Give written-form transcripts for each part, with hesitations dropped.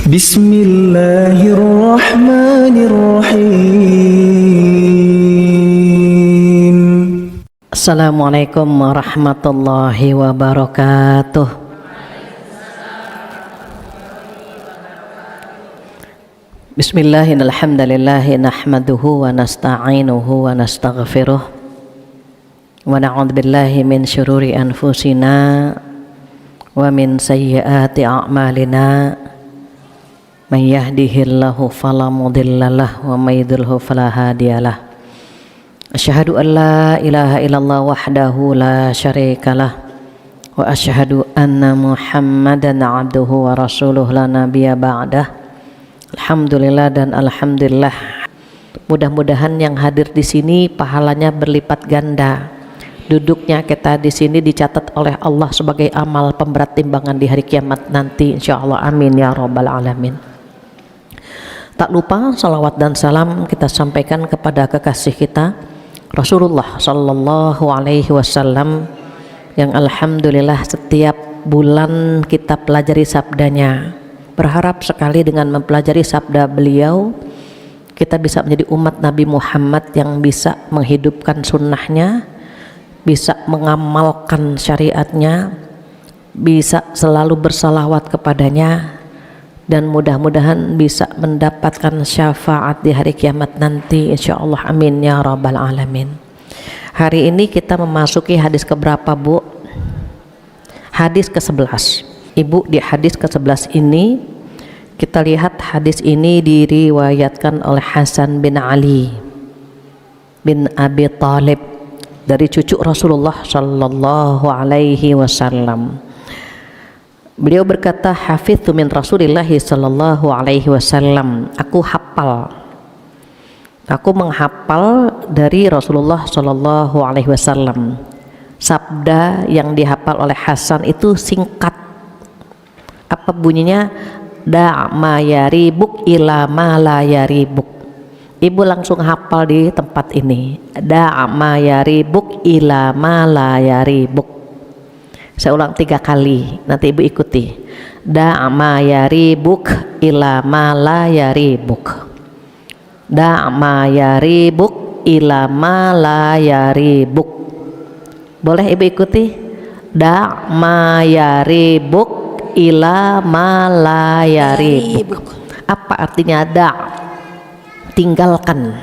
Bismillahirrahmanirrahim. Assalamualaikum warahmatullahi wabarakatuh. Bismillahirrahmanirrahim. Nahmaduhu wa nasta'inuhu wa nastaghfiruh wa na'udzubillahi min syururi anfusina wa min sayyiati a'malina. Man yahdihillahu fala mudhillalah wa may yudhlilhu fala hadiyalah. Asyhadu an la ilaha illallah wahdahu la syarikalah wa asyhadu anna Muhammadan abduhu wa rasuluh la nabiyya ba'dah. Alhamdulillah dan alhamdulillah. Mudah-mudahan yang hadir di sini pahalanya berlipat ganda. Duduknya kita di sini dicatat oleh Allah sebagai amal pemberat timbangan di hari kiamat nanti, insyaallah. Amin ya rabbal alamin. Tak lupa salawat dan salam kita sampaikan kepada kekasih kita Rasulullah sallallahu alaihi wasallam yang alhamdulillah setiap bulan kita pelajari sabdanya. Berharap sekali dengan mempelajari sabda beliau kita bisa menjadi umat Nabi Muhammad yang bisa menghidupkan sunnahnya, bisa mengamalkan syariatnya, bisa selalu bersalawat kepadanya, dan mudah-mudahan bisa mendapatkan syafaat di hari kiamat nanti, insyaallah. Amin ya rabbal alamin. Hari ini kita memasuki hadis keberapa, Bu? Hadis ke-11. Ibu, di hadis ke-11 ini kita lihat hadis ini diriwayatkan oleh Hasan bin Ali bin Abi Thalib dari cucu Rasulullah sallallahu alaihi wasallam. Beliau berkata, hafidzu min Rasulillah sallallahu alaihi wasallam. Aku menghafal dari Rasulullah sallallahu alaihi wasallam. Sabda yang dihafal oleh Hasan itu singkat. Apa bunyinya? Da' ma yaribuk ila ma la yaribuk. Ibu langsung hafal di tempat ini. Da' ma yaribuk ila ma la yaribuk. Saya ulang 3 kali, nanti ibu ikuti. Da' ma yaribuk ila ma la yaribuk. Da' ma yaribuk ila ma la yaribuk. Boleh ibu ikuti? Da' ma yaribuk ila ma la yaribuk. Apa artinya da'? Tinggalkan.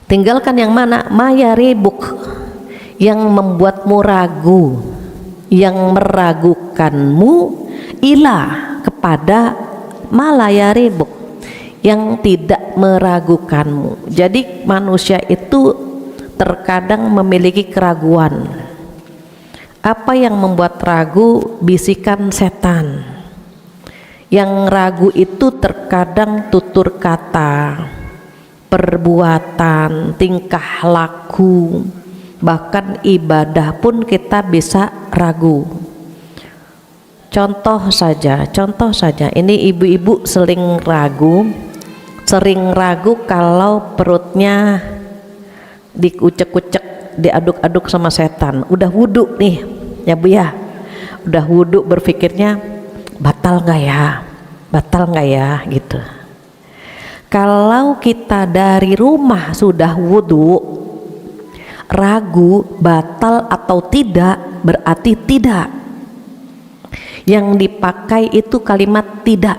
Tinggalkan yang mana? Ma yaribuk, yang membuatmu ragu, yang meragukanmu, ila kepada ma la yaribuk, yang tidak meragukanmu. Jadi manusia itu terkadang memiliki keraguan. Apa yang membuat ragu? Bisikan setan. Yang ragu itu terkadang tutur kata, perbuatan, tingkah laku, bahkan ibadah pun kita bisa ragu. Contoh saja, ini ibu-ibu sering ragu kalau perutnya dikucek-kucek, diaduk-aduk sama setan. Udah wudhu nih ya Bu ya, udah wudhu, berpikirnya batal nggak ya gitu. Kalau kita dari rumah sudah wudhu, ragu batal atau tidak berarti tidak. Yang dipakai itu kalimat tidak.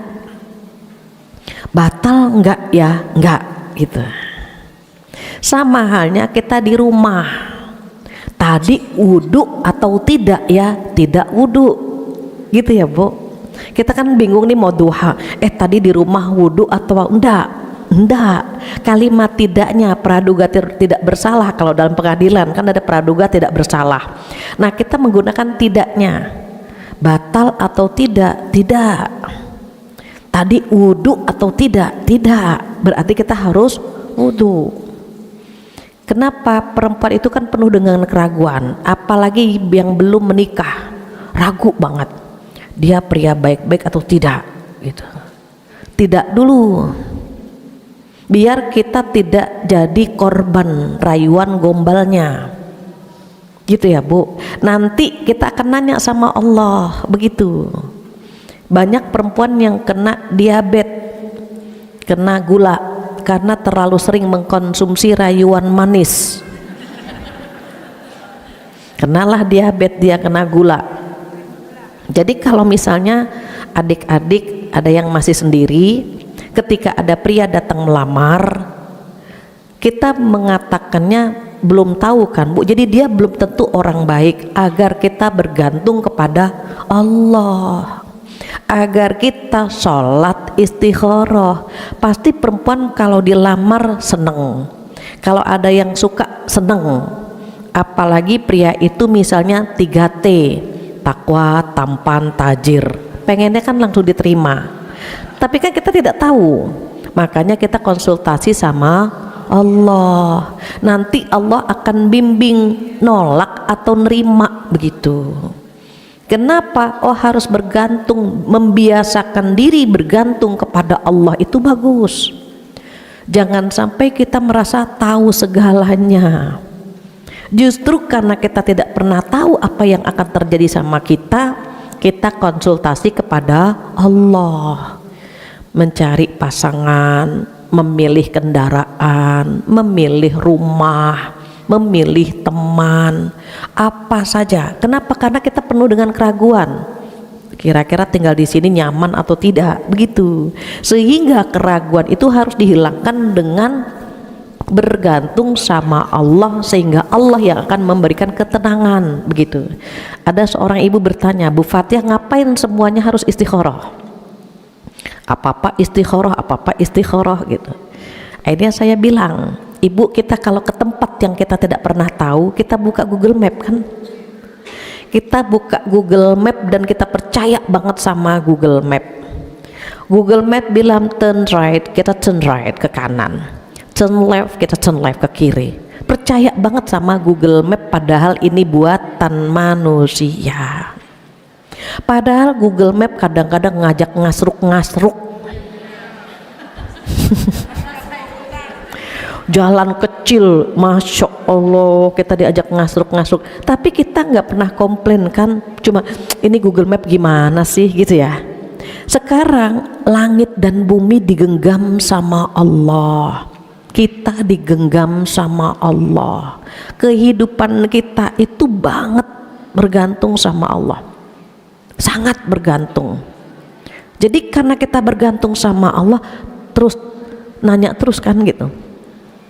Batal enggak ya? Enggak gitu. Sama halnya kita di rumah. Tadi wudhu atau tidak ya? Tidak wudhu. Gitu ya Bu. Kita kan bingung nih mau duha. Tadi di rumah wudhu atau enggak? Enggak. Kalimat tidaknya praduga tidak bersalah. Kalau dalam pengadilan kan ada praduga tidak bersalah. Nah, kita menggunakan tidaknya. Batal atau tidak? Tidak. Tadi wudhu atau tidak? Tidak. Berarti kita harus wudhu. Kenapa? Perempuan itu kan penuh dengan keraguan, apalagi yang belum menikah, ragu banget dia pria baik-baik atau tidak gitu. Tidak dulu, biar kita tidak jadi korban rayuan gombalnya gitu ya Bu. Nanti kita akan nanya sama Allah begitu. Banyak perempuan yang kena diabetes, kena gula karena terlalu sering mengkonsumsi rayuan manis. Kenalah diabetes, dia kena gula. Jadi kalau misalnya adik-adik ada yang masih sendiri, ketika ada pria datang melamar, kita mengatakannya belum tahu kan Bu, jadi dia belum tentu orang baik, agar kita bergantung kepada Allah, agar kita sholat istikharah. Pasti perempuan kalau dilamar seneng, kalau ada yang suka seneng, apalagi pria itu misalnya 3T, takwa, tampan, tajir, pengennya kan langsung diterima. Tapi kan kita tidak tahu, makanya kita konsultasi sama Allah. Nanti Allah akan bimbing nolak atau nerima, begitu. Kenapa? Oh, harus bergantung, membiasakan diri bergantung kepada Allah, itu bagus. Jangan sampai kita merasa tahu segalanya. Justru karena kita tidak pernah tahu apa yang akan terjadi sama kita, kita konsultasi kepada Allah. Mencari pasangan, memilih kendaraan, memilih rumah, memilih teman, apa saja. Kenapa? Karena kita penuh dengan keraguan. Kira-kira tinggal di sini nyaman atau tidak, begitu. Sehingga keraguan itu harus dihilangkan dengan bergantung sama Allah, sehingga Allah yang akan memberikan ketenangan, begitu. Ada seorang ibu bertanya, Bu Fathia, ngapain semuanya harus istikharah? Apa-apa istikharah, apa-apa istikharah gitu. Akhirnya saya bilang, Ibu, kita kalau ke tempat yang kita tidak pernah tahu, kita buka Google Map kan. Kita buka Google Map dan kita percaya banget sama Google Map. Google Map bilang turn right, kita turn right ke kanan. Turn left, kita turn left ke kiri. Percaya banget sama Google Map, padahal ini buatan manusia. Padahal Google Map kadang-kadang ngajak ngasruk-ngasruk. Jalan kecil, Masya Allah, kita diajak ngasruk-ngasruk, tapi kita nggak pernah komplain kan, cuma ini Google Map gimana sih gitu ya. Sekarang langit dan bumi digenggam sama Allah, kita digenggam sama Allah, kehidupan kita itu banget bergantung sama Allah, sangat bergantung. Jadi karena kita bergantung sama Allah, terus nanya terus kan gitu,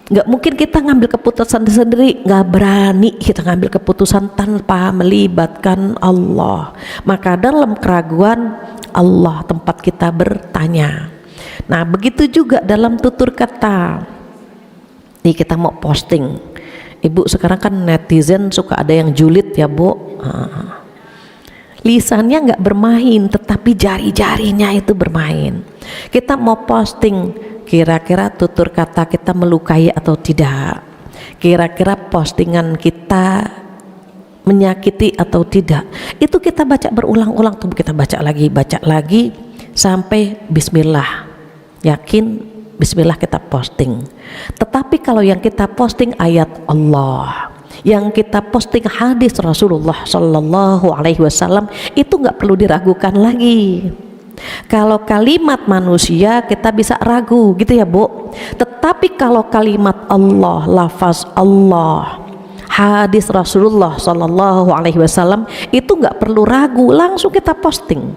nggak mungkin kita ngambil keputusan sendiri, nggak berani kita ngambil keputusan tanpa melibatkan Allah. Maka dalam keraguan, Allah tempat kita bertanya. Nah begitu juga dalam tutur kata. Nih kita mau posting, Ibu, sekarang kan netizen suka ada yang julid ya Bu. Lisannya nggak bermain, tetapi jari-jarinya itu bermain. Kita mau posting, kira-kira tutur kata kita melukai atau tidak, kira-kira postingan kita menyakiti atau tidak, itu kita baca berulang-ulang tuh, kita baca lagi sampai bismillah, yakin bismillah kita posting. Tetapi kalau yang kita posting ayat Allah, yang kita posting hadis Rasulullah Shallallahu Alaihi Wasallam, itu nggak perlu diragukan lagi. Kalau kalimat manusia kita bisa ragu gitu ya Bu, tetapi kalau kalimat Allah, lafaz Allah, hadis Rasulullah Shallallahu Alaihi Wasallam, itu nggak perlu ragu, langsung kita posting.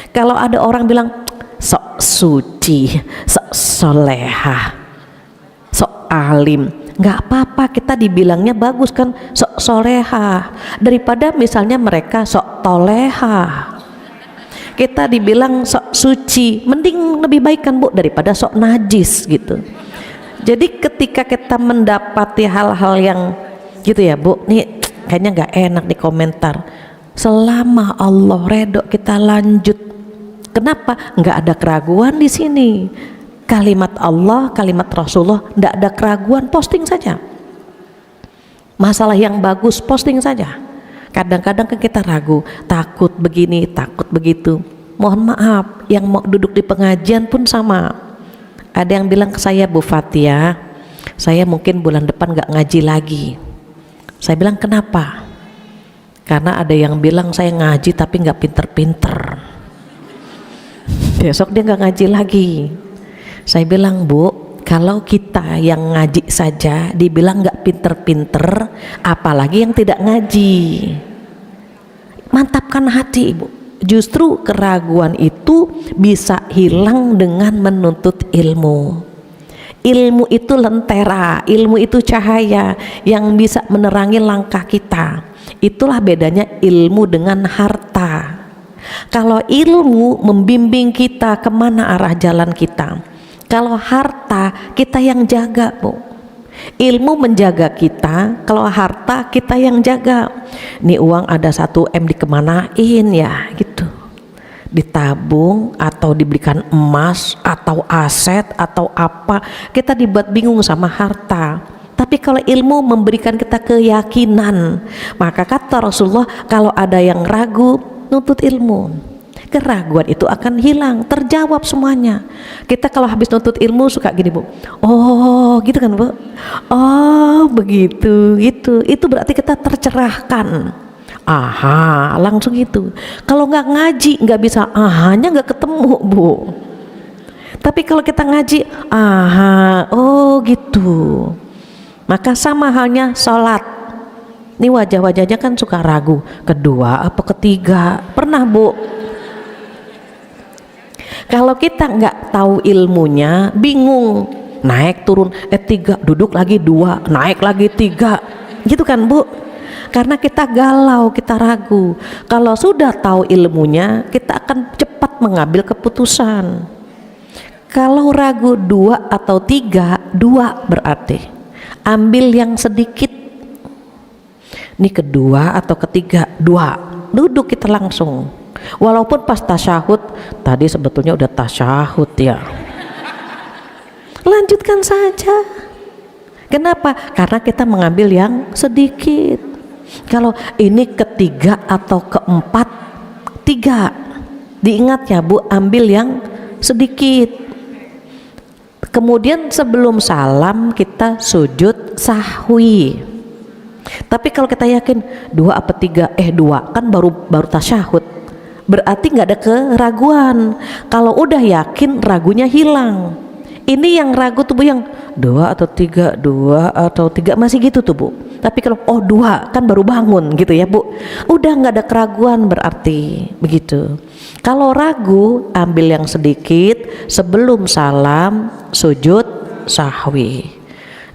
Kalau ada orang bilang sok suci, sok solehah, sok alim, nggak apa-apa, kita dibilangnya bagus kan, sok solehah, daripada misalnya mereka sok tolehah. Kita dibilang sok suci, mending lebih baik kan Bu daripada sok najis gitu. Jadi ketika kita mendapati hal-hal yang gitu ya Bu, nih kayaknya nggak enak di komentar, selama Allah redho kita lanjut. Kenapa? Nggak ada keraguan di sini. Kalimat Allah, kalimat Rasulullah, nggak ada keraguan, posting saja. Masalah yang bagus posting saja. Kadang-kadang kan kita ragu, takut begini, takut begitu. Mohon maaf, yang mau duduk di pengajian pun sama. Ada yang bilang ke saya, Bu Fathia, saya mungkin bulan depan gak ngaji lagi. Saya bilang kenapa? Karena ada yang bilang saya ngaji tapi gak pinter-pinter. Besok dia nggak ngaji lagi. Saya bilang, Bu, kalau kita yang ngaji saja dibilang nggak pinter-pinter, apalagi yang tidak ngaji. Mantapkan hati, Ibu. Justru keraguan itu bisa hilang dengan menuntut ilmu. Ilmu itu lentera, ilmu itu cahaya yang bisa menerangi langkah kita. Itulah bedanya ilmu dengan harta. Kalau ilmu membimbing kita kemana arah jalan kita, kalau harta kita yang jaga, Bu. Ilmu menjaga kita, kalau harta kita yang jaga. Nih uang ada 1 M dikemanain ya gitu, ditabung atau dibelikan emas atau aset atau apa, kita dibuat bingung sama harta. Tapi kalau ilmu memberikan kita keyakinan, maka kata Rasulullah, kalau ada yang ragu, nuntut ilmu. Keraguan itu akan hilang, terjawab semuanya. Kita kalau habis nuntut ilmu suka gini, Bu. Oh, gitu kan, Bu? Oh, begitu, gitu. Itu berarti kita tercerahkan. Aha, langsung gitu. Kalau nggak ngaji, nggak bisa ahanya, nggak ketemu, Bu. Tapi kalau kita ngaji, aha, oh gitu. Maka sama halnya sholat. Ini wajah-wajahnya kan suka ragu, kedua apa ketiga. Pernah, Bu? Kalau kita nggak tahu ilmunya, bingung, naik turun, 3, duduk lagi 2, naik lagi 3, gitu kan, Bu? Karena kita galau, kita ragu. Kalau sudah tahu ilmunya, kita akan cepat mengambil keputusan. Kalau ragu 2 atau 3, 2 berarti ambil yang sedikit. Ini kedua atau ketiga, 2, duduk kita langsung. Walaupun pas tasyahud, tadi sebetulnya udah tasyahud ya, lanjutkan saja. Kenapa? Karena kita mengambil yang sedikit. Kalau ini ketiga atau keempat, 3, diingat ya, Bu, ambil yang sedikit. Kemudian sebelum salam kita sujud sahwi. Tapi kalau kita yakin 2 apa 3, 2 kan baru tasyahud, berarti nggak ada keraguan. Kalau udah yakin, ragunya hilang. Ini yang ragu tuh, Bu, yang 2 atau 3, 2 atau 3 masih gitu tuh, Bu. Tapi kalau 2 kan baru bangun gitu ya, Bu, udah nggak ada keraguan berarti begitu. Kalau ragu, ambil yang sedikit, sebelum salam sujud sahwi.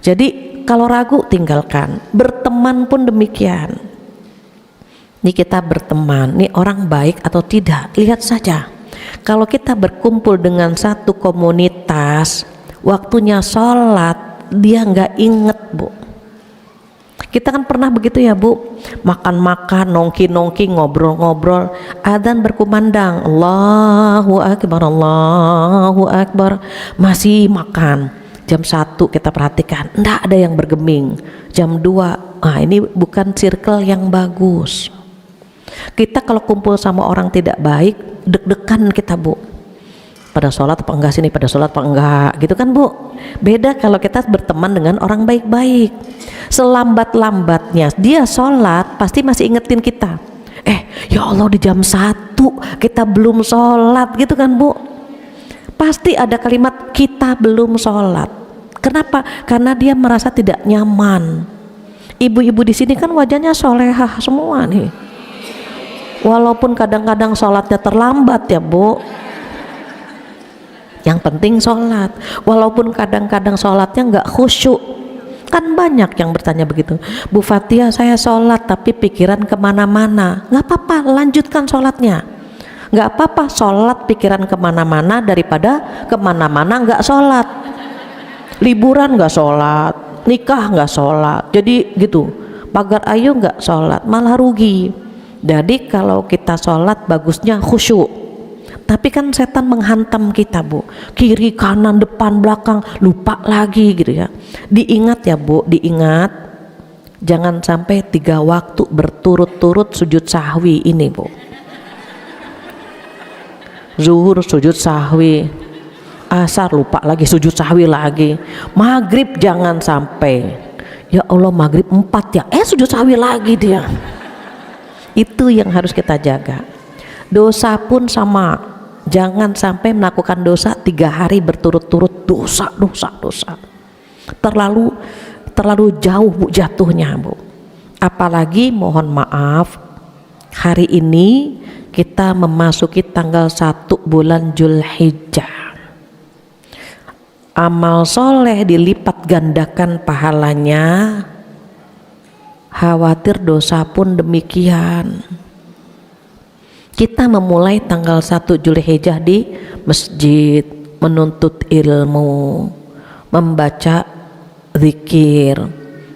Jadi kalau ragu tinggalkan. Berteman pun demikian. Ini kita berteman, ini orang baik atau tidak, lihat saja. Kalau kita berkumpul dengan satu komunitas, waktunya sholat dia nggak inget, Bu. Kita kan pernah begitu ya, Bu, makan-makan, nongki-nongki, ngobrol-ngobrol, adzan berkumandang, Allahu Akbar, masih makan. Jam 1 kita perhatikan, enggak ada yang bergeming. Jam 2, ini bukan circle yang bagus. Kita kalau kumpul sama orang tidak baik, deg-degan kita, Bu. Pada sholat apa enggak sini, pada sholat apa enggak, gitu kan, Bu. Beda kalau kita berteman dengan orang baik-baik. Selambat-lambatnya dia sholat, pasti masih ingetin kita. Ya Allah, di jam 1 kita belum sholat, gitu kan, Bu. Pasti ada kalimat kita belum sholat. Kenapa? Karena dia merasa tidak nyaman. Ibu-ibu di sini kan wajahnya solehah semua nih. Walaupun kadang-kadang sholatnya terlambat ya, Bu, yang penting sholat. Walaupun kadang-kadang sholatnya nggak khusyuk, kan banyak yang bertanya begitu, Bu Fatia, saya sholat tapi pikiran kemana-mana. Nggak apa-apa, lanjutkan sholatnya. Nggak apa-apa sholat pikiran kemana-mana daripada kemana-mana nggak sholat. Liburan nggak sholat, nikah nggak sholat, jadi gitu, pagar ayu nggak sholat, malah rugi. Jadi kalau kita sholat bagusnya khusyuk. Tapi kan setan menghantam kita, Bu, kiri kanan depan belakang, lupa lagi gitu ya. Diingat ya, Bu, diingat, jangan sampai 3 waktu berturut-turut sujud sahwi ini, Bu. Zuhur sujud sahwi, asar lupa lagi sujud sahwi lagi, maghrib jangan sampai, ya Allah maghrib 4 ya, sujud sahwi lagi dia. Itu yang harus kita jaga. Dosa pun sama, Jangan sampai melakukan dosa 3 hari berturut-turut, dosa. Terlalu jauh Bu jatuhnya Bu. Apalagi mohon maaf, hari ini kita memasuki tanggal 1 bulan Zulhijjah. Amal soleh dilipat gandakan pahalanya, khawatir dosa pun demikian. Kita memulai tanggal 1 Zulhijjah di masjid, menuntut ilmu, membaca zikir,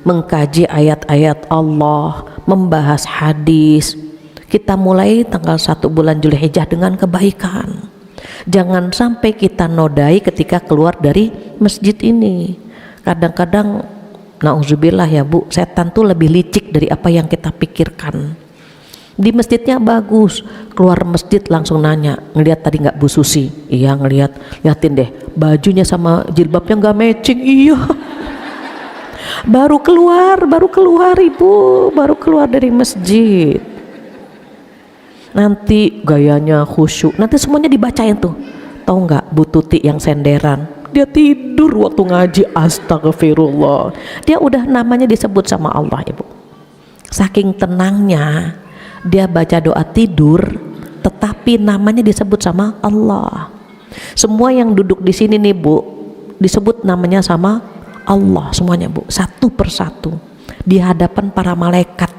mengkaji ayat-ayat Allah, membahas hadis. Kita mulai tanggal 1 bulan Zulhijjah dengan kebaikan. Jangan sampai kita nodai ketika keluar dari masjid ini. Kadang-kadang nauzubillah ya Bu, setan tuh lebih licik dari apa yang kita pikirkan. Di masjidnya bagus, keluar masjid langsung nanya, ngelihat tadi nggak Bu Susi? Iya ngelihat, liatin deh bajunya sama jilbabnya nggak matching. Iya. baru keluar Ibu, baru keluar dari masjid. Nanti gayanya khusyuk, nanti semuanya dibacain tuh. Tahu nggak Bu Tuti yang senderan? Dia tidur waktu ngaji, astagfirullah. Dia udah namanya disebut sama Allah Ibu. Saking tenangnya dia baca doa tidur, tetapi namanya disebut sama Allah. Semua yang duduk di sini nih Bu, disebut namanya sama Allah semuanya Bu, satu persatu di hadapan para malaikat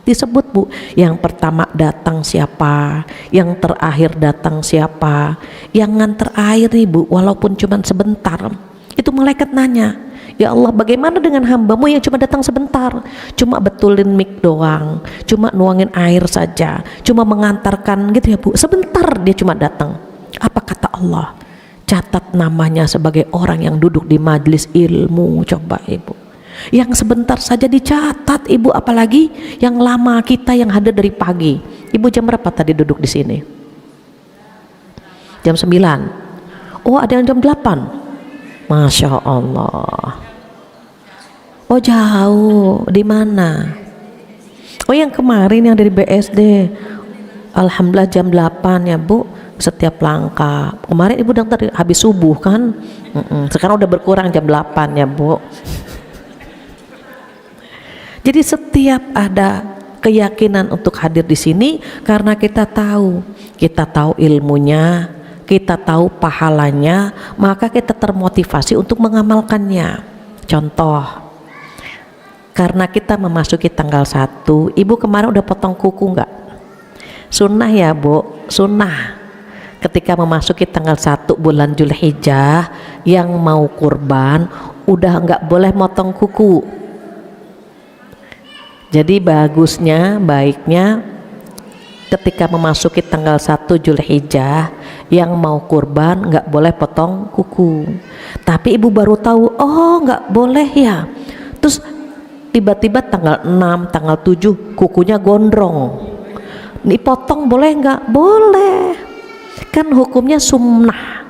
disebut Bu. Yang pertama datang siapa, yang terakhir datang siapa, yang nganter air Ibu walaupun cuma sebentar. Itu malaikat nanya, ya Allah bagaimana dengan hambamu yang cuma datang sebentar, cuma betulin mic doang, cuma nuangin air saja, cuma mengantarkan gitu ya Bu, sebentar dia cuma datang. Apa kata Allah? Catat namanya sebagai orang yang duduk di majelis ilmu. Coba Ibu, yang sebentar saja dicatat Ibu, apalagi yang lama kita yang hadir dari pagi. Ibu jam berapa tadi duduk di sini? Jam 9. Oh ada yang jam 8. Masya Allah. Oh jauh, di mana? Oh yang kemarin yang dari BSD. Alhamdulillah jam 8 ya Bu, setiap langkah. Kemarin Ibu datang tadi habis subuh kan? Sekarang udah berkurang jam 8 ya Bu. Jadi setiap ada keyakinan untuk hadir di sini karena kita tahu ilmunya, kita tahu pahalanya, maka kita termotivasi untuk mengamalkannya. Contoh, karena kita memasuki tanggal 1, Ibu kemarin udah potong kuku nggak? Sunnah ya Bu, sunnah. Ketika memasuki tanggal 1 bulan Zulhijjah, yang mau kurban udah nggak boleh motong kuku. Jadi baiknya ketika memasuki tanggal 1 Zulhijjah, yang mau kurban nggak boleh potong kuku. Tapi Ibu baru tahu, oh nggak boleh ya. Terus tiba-tiba tanggal 6, tanggal 7 kukunya gondrong. Dipotong boleh nggak? Boleh. Kan hukumnya sunnah.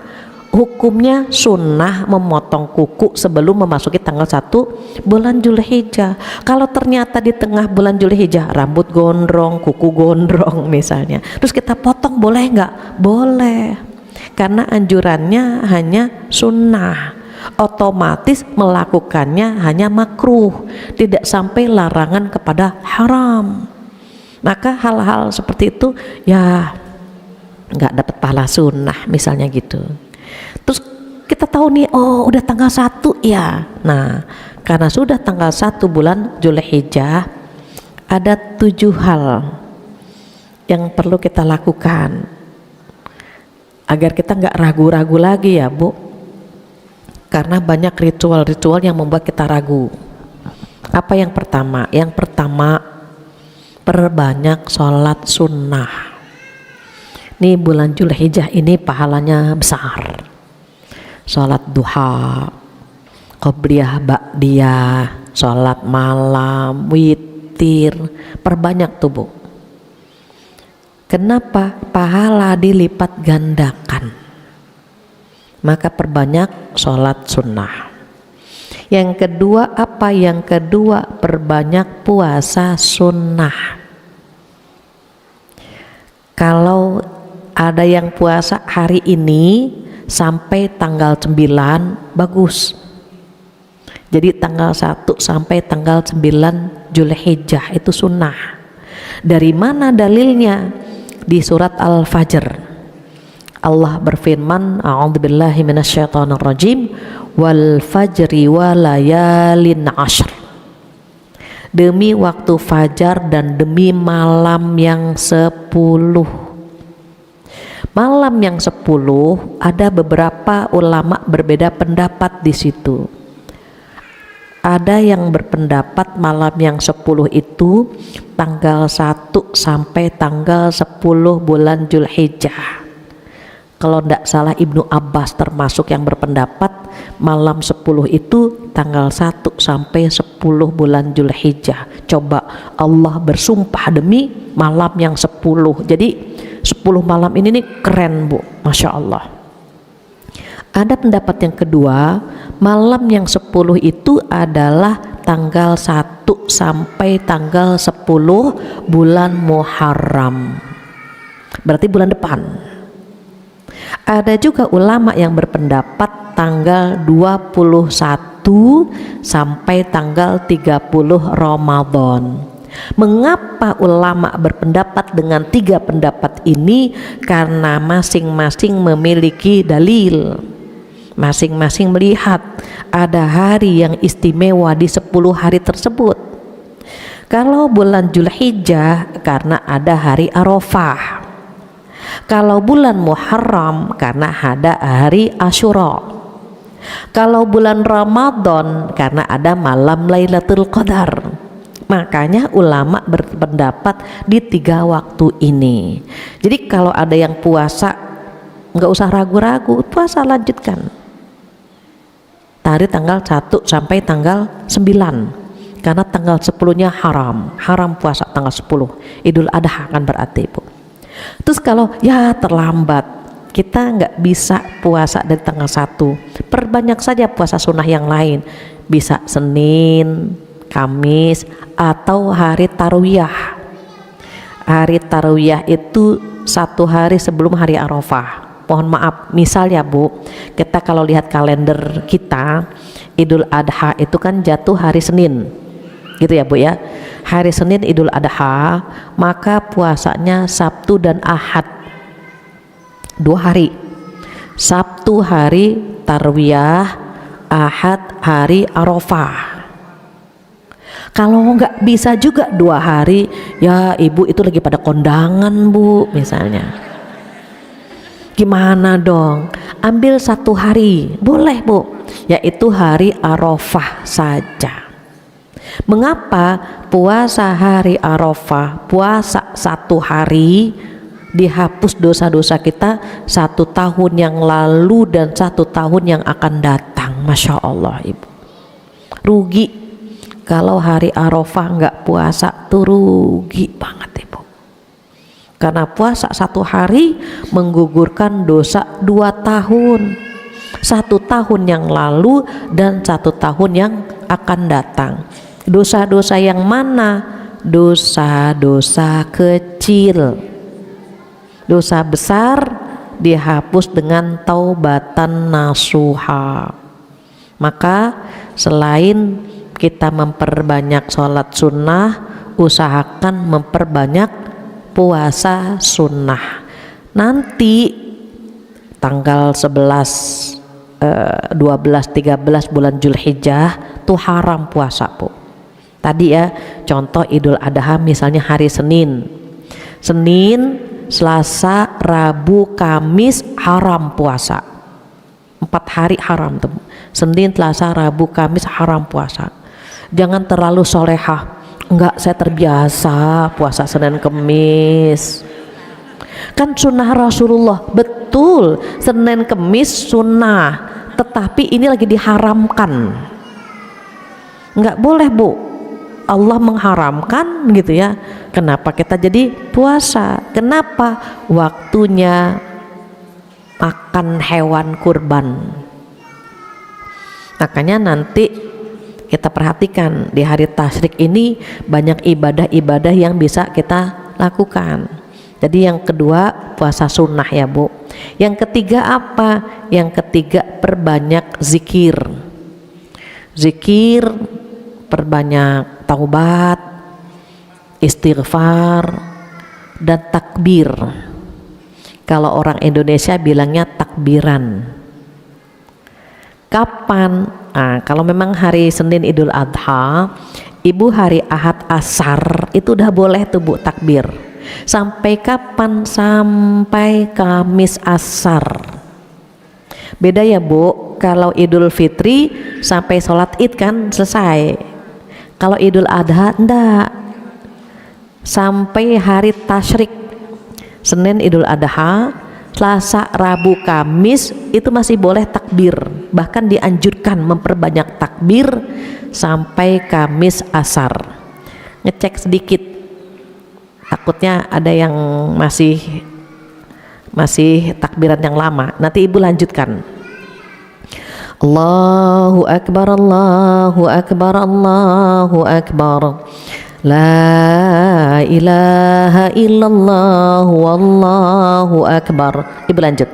Hukumnya sunnah memotong kuku sebelum memasuki tanggal 1 bulan Zulhijjah. Kalau ternyata di tengah bulan Zulhijjah rambut gondrong, kuku gondrong misalnya, terus kita potong boleh nggak? Boleh, karena anjurannya hanya sunnah, otomatis melakukannya hanya makruh, tidak sampai larangan kepada haram. Maka hal-hal seperti itu ya nggak dapat pahala sunnah misalnya gitu. Terus kita tahu nih, oh udah tanggal 1 ya. Nah karena sudah tanggal 1 bulan Zulhijjah, ada 7 hal yang perlu kita lakukan agar kita nggak ragu-ragu lagi ya Bu, karena banyak ritual-ritual yang membuat kita ragu. Apa yang pertama? Yang pertama, perbanyak sholat sunnah. Nih bulan Zulhijjah ini pahalanya besar. Sholat duha, qobliyah ba'diyah, sholat malam, witir, perbanyak tuh Bu. Kenapa? Pahala dilipat gandakan. Maka perbanyak sholat sunnah. Yang kedua apa? Yang kedua perbanyak puasa sunnah. Kalau Ada yang puasa hari ini sampai tanggal 9, bagus. Jadi tanggal 1 sampai tanggal 9 Zulhijjah itu sunnah. Dari mana dalilnya? Di surat Al-Fajr Allah berfirman, a'udzubillahi minasyaitonirrajim, wal fajri walayalin ashr. Demi waktu fajar dan demi malam yang 10. Malam yang 10 ada beberapa ulama berbeda pendapat di situ. Ada yang berpendapat malam yang 10 itu tanggal 1 sampai tanggal 10 bulan Zulhijjah. Kalau tidak salah Ibnu Abbas termasuk yang berpendapat malam 10 itu tanggal 1 sampai 10 bulan Zulhijjah. Coba Allah bersumpah demi malam yang 10. Jadi 10 malam ini nih keren Bu, Masya Allah. Ada pendapat yang kedua, malam yang 10 itu adalah tanggal 1 sampai tanggal 10 bulan Muharram. Berarti bulan depan. Ada juga ulama yang berpendapat tanggal 21 sampai tanggal 30 Ramadan. Mengapa ulama berpendapat dengan 3 pendapat ini? Karena masing-masing memiliki dalil. Masing-masing melihat ada hari yang istimewa di 10 hari tersebut. Kalau bulan Zulhijjah karena ada hari Arafah. Kalau bulan Muharram karena ada hari Asyura. Kalau bulan Ramadan karena ada malam Lailatul Qadar. Makanya ulama berpendapat di 3 waktu ini. Jadi kalau ada yang puasa nggak usah ragu-ragu, puasa lanjutkan. Dari tanggal 1 sampai tanggal 9. Karena tanggal 10-nya haram puasa tanggal 10. Idul Adha kan berarti Bu. Terus kalau ya terlambat, kita nggak bisa puasa dari tanggal 1, perbanyak saja puasa sunnah yang lain. Bisa Senin, Kamis, atau hari Tarwiyah. Hari Tarwiyah itu 1 hari sebelum hari Arafah. Mohon maaf, misal ya Bu, kita kalau lihat kalender kita, Idul Adha itu kan jatuh hari Senin, gitu ya Bu ya. Hari Senin Idul Adha, maka puasanya Sabtu dan Ahad, 2 hari. Sabtu hari Tarwiyah, Ahad hari Arafah. Kalau nggak bisa juga 2 hari, ya ibu itu lagi pada kondangan Bu misalnya. Gimana dong? Ambil 1 hari, boleh Bu, yaitu hari Arafah saja. Mengapa puasa hari Arafah, puasa 1 hari, dihapus dosa-dosa kita 1 tahun yang lalu dan 1 tahun yang akan datang. Masya Allah Ibu, rugi kalau hari Arafah nggak puasa tuh, rugi banget Ibu. Karena puasa 1 hari menggugurkan dosa 2 tahun, 1 tahun yang lalu dan 1 tahun yang akan datang. Dosa-dosa yang mana? Dosa-dosa kecil. Dosa besar dihapus dengan taubatan nasuha. Maka selain kita memperbanyak sholat sunnah, usahakan memperbanyak puasa sunnah. Nanti tanggal 11, 12, 13 bulan Zulhijjah tuh haram puasa Bu. Tadi ya contoh Idul Adha misalnya hari Senin, Selasa, Rabu, Kamis haram puasa. 4 hari haram tuh. Senin, Selasa, Rabu, Kamis haram puasa. Jangan terlalu solehah. Enggak, saya terbiasa puasa Senin Kemis. Kan sunnah Rasulullah, betul. Senin Kemis sunnah, tetapi ini lagi diharamkan. Enggak boleh Bu, Allah mengharamkan gitu ya. Kenapa kita jadi puasa? Kenapa? Waktunya makan hewan kurban. Makanya nanti kita perhatikan di hari tasyrik ini banyak ibadah-ibadah yang bisa kita lakukan. Jadi yang kedua puasa sunnah ya Bu. Yang ketiga apa? Yang ketiga perbanyak zikir. Zikir, perbanyak taubat, istighfar, dan takbir. Kalau orang Indonesia bilangnya takbiran. Kapan? Kalau memang hari Senin Idul Adha, Ibu hari Ahad Asar itu udah boleh tuh Bu takbir. Sampai kapan? Sampai Kamis Asar. Beda ya Bu, kalau Idul Fitri sampai sholat Id kan selesai. Kalau Idul Adha enggak, sampai hari tasyrik. Senin Idul Adha, Selasa, Rabu, Kamis itu masih boleh takbir. Bahkan dianjurkan memperbanyak takbir sampai Kamis Asar. Ngecek sedikit, takutnya ada yang masih takbiran yang lama. Nanti Ibu lanjutkan. Allahu Akbar, Allahu Akbar, Allahu Akbar. La ilaha illallah wallahu akbar. Ibu lanjut.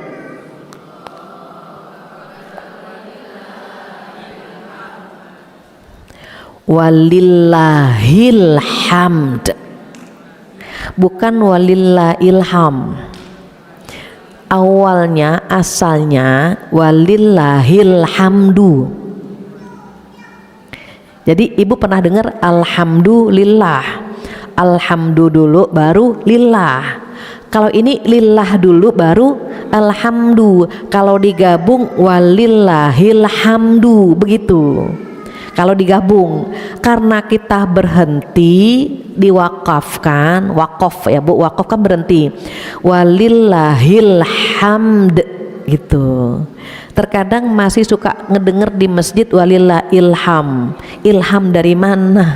Walillahil hamd, bukan walillahil ham. Awalnya asalnya walillahil hamdu. Jadi Ibu pernah dengar alhamdulillah, alhamdu dulu baru lillah. Kalau ini lillah dulu baru alhamdu. Kalau digabung walillahil hamdu, begitu. Kalau digabung, karena kita berhenti diwakafkan, wakaf ya Bu, wakaf kan berhenti. Walillahil hamd gitu. Terkadang masih suka ngedenger di masjid walillah ilham. Ilham dari mana?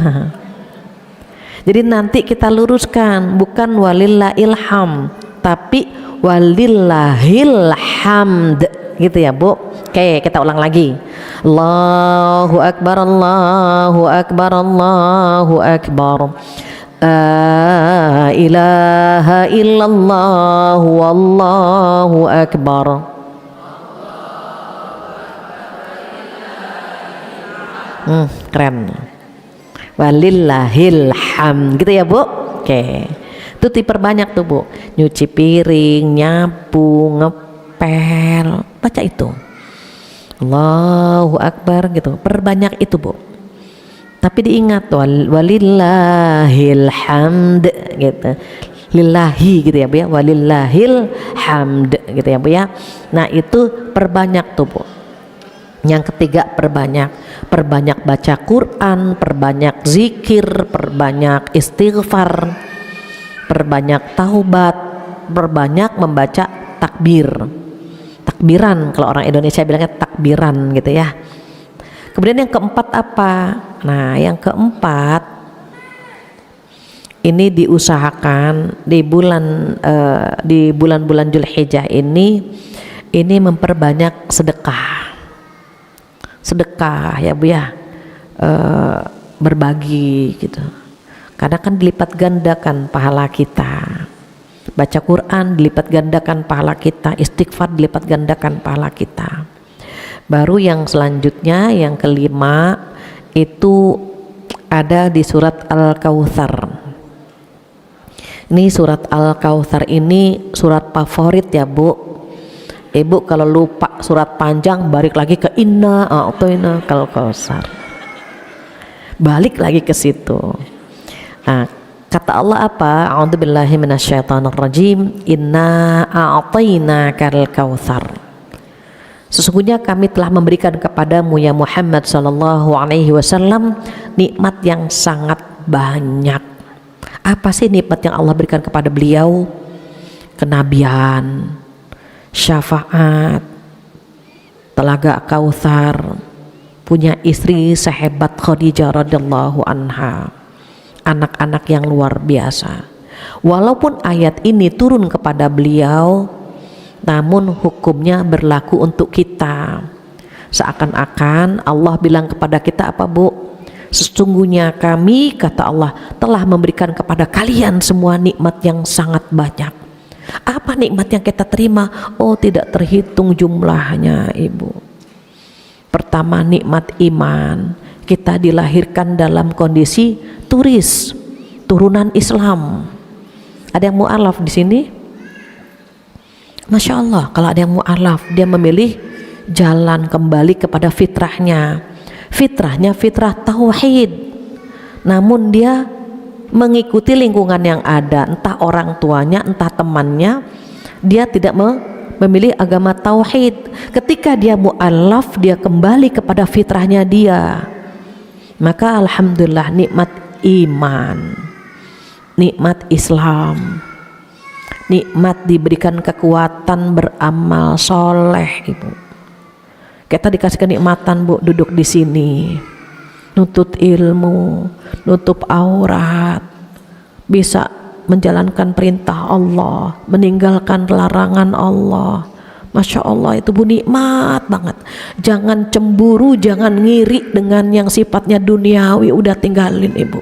Jadi nanti kita luruskan, bukan walillah ilham, tapi walillahil hamd gitu ya Bu. Oke, kita ulang lagi. Allahu Akbar, Allahu Akbar, Allahu Akbar. La ilaha illallah wallahu akbar. Keren. Walillahil hamd gitu ya Bu. Oke, itu diperbanyak tuh Bu. Nyuci piring, nyapu, ngepel, baca itu Allahu Akbar gitu, perbanyak itu Bu. Tapi diingat walillahil hamd gitu, lillahi gitu ya Bu ya, walillahil hamd gitu ya Bu ya. Nah itu perbanyak tuh Bu. Yang ketiga perbanyak baca Quran, perbanyak zikir, perbanyak istighfar, perbanyak taubat, perbanyak membaca takbiran. Kalau orang Indonesia bilangnya takbiran gitu ya. Kemudian yang keempat apa? Nah yang keempat ini diusahakan di bulan-bulan Dzulhijjah ini memperbanyak sedekah ya Bu ya, berbagi gitu, karena kan dilipat gandakan pahala kita. Baca Quran dilipat gandakan pahala kita, istighfar dilipat gandakan pahala kita. Baru yang selanjutnya yang kelima itu ada di surat Al-Kautsar. Ini surat Al-Kautsar ini surat favorit ya Bu. Ibu kalau lupa surat panjang balik lagi ke inna a'tayna kal kautsar, balik lagi ke situ. Nah, kata Allah apa? A'udzubillahi minasyaitonirrajim. Inna a'tayna kal kautsar. Sesungguhnya kami telah memberikan kepadamu ya Muhammad sallallahu alaihi wasallam nikmat yang sangat banyak. Apa sih nikmat yang Allah berikan kepada beliau? Kenabian, syafaat, telaga Kautsar, punya istri sehebat Khadijah radhiyallahu anha, anak-anak yang luar biasa. Walaupun ayat ini turun kepada beliau, namun hukumnya berlaku untuk kita. Seakan-akan Allah bilang kepada kita apa Bu? Sesungguhnya kami, kata Allah, telah memberikan kepada kalian semua nikmat yang sangat banyak. Apa nikmat yang kita terima? Oh, tidak terhitung jumlahnya, Ibu. Pertama, nikmat iman. Kita dilahirkan dalam kondisi turis, turunan Islam. Ada yang mu'alaf di sini? Masya Allah, kalau ada yang mu'alaf, dia memilih jalan kembali kepada fitrahnya. Fitrahnya fitrah tauhid. Namun dia mengikuti lingkungan yang ada, entah orang tuanya, entah temannya, dia tidak memilih agama tauhid. Ketika dia mu'alaf, dia kembali kepada fitrahnya dia, maka alhamdulillah nikmat iman, nikmat Islam, nikmat diberikan kekuatan beramal soleh. Ibu, kita dikasih kenikmatan, Bu, duduk di sini, nuntut ilmu, nutup aurat, bisa menjalankan perintah Allah, meninggalkan larangan Allah. Masya Allah, itu, Bu, nikmat banget. Jangan cemburu, jangan ngiri dengan yang sifatnya duniawi, udah tinggalin, Ibu.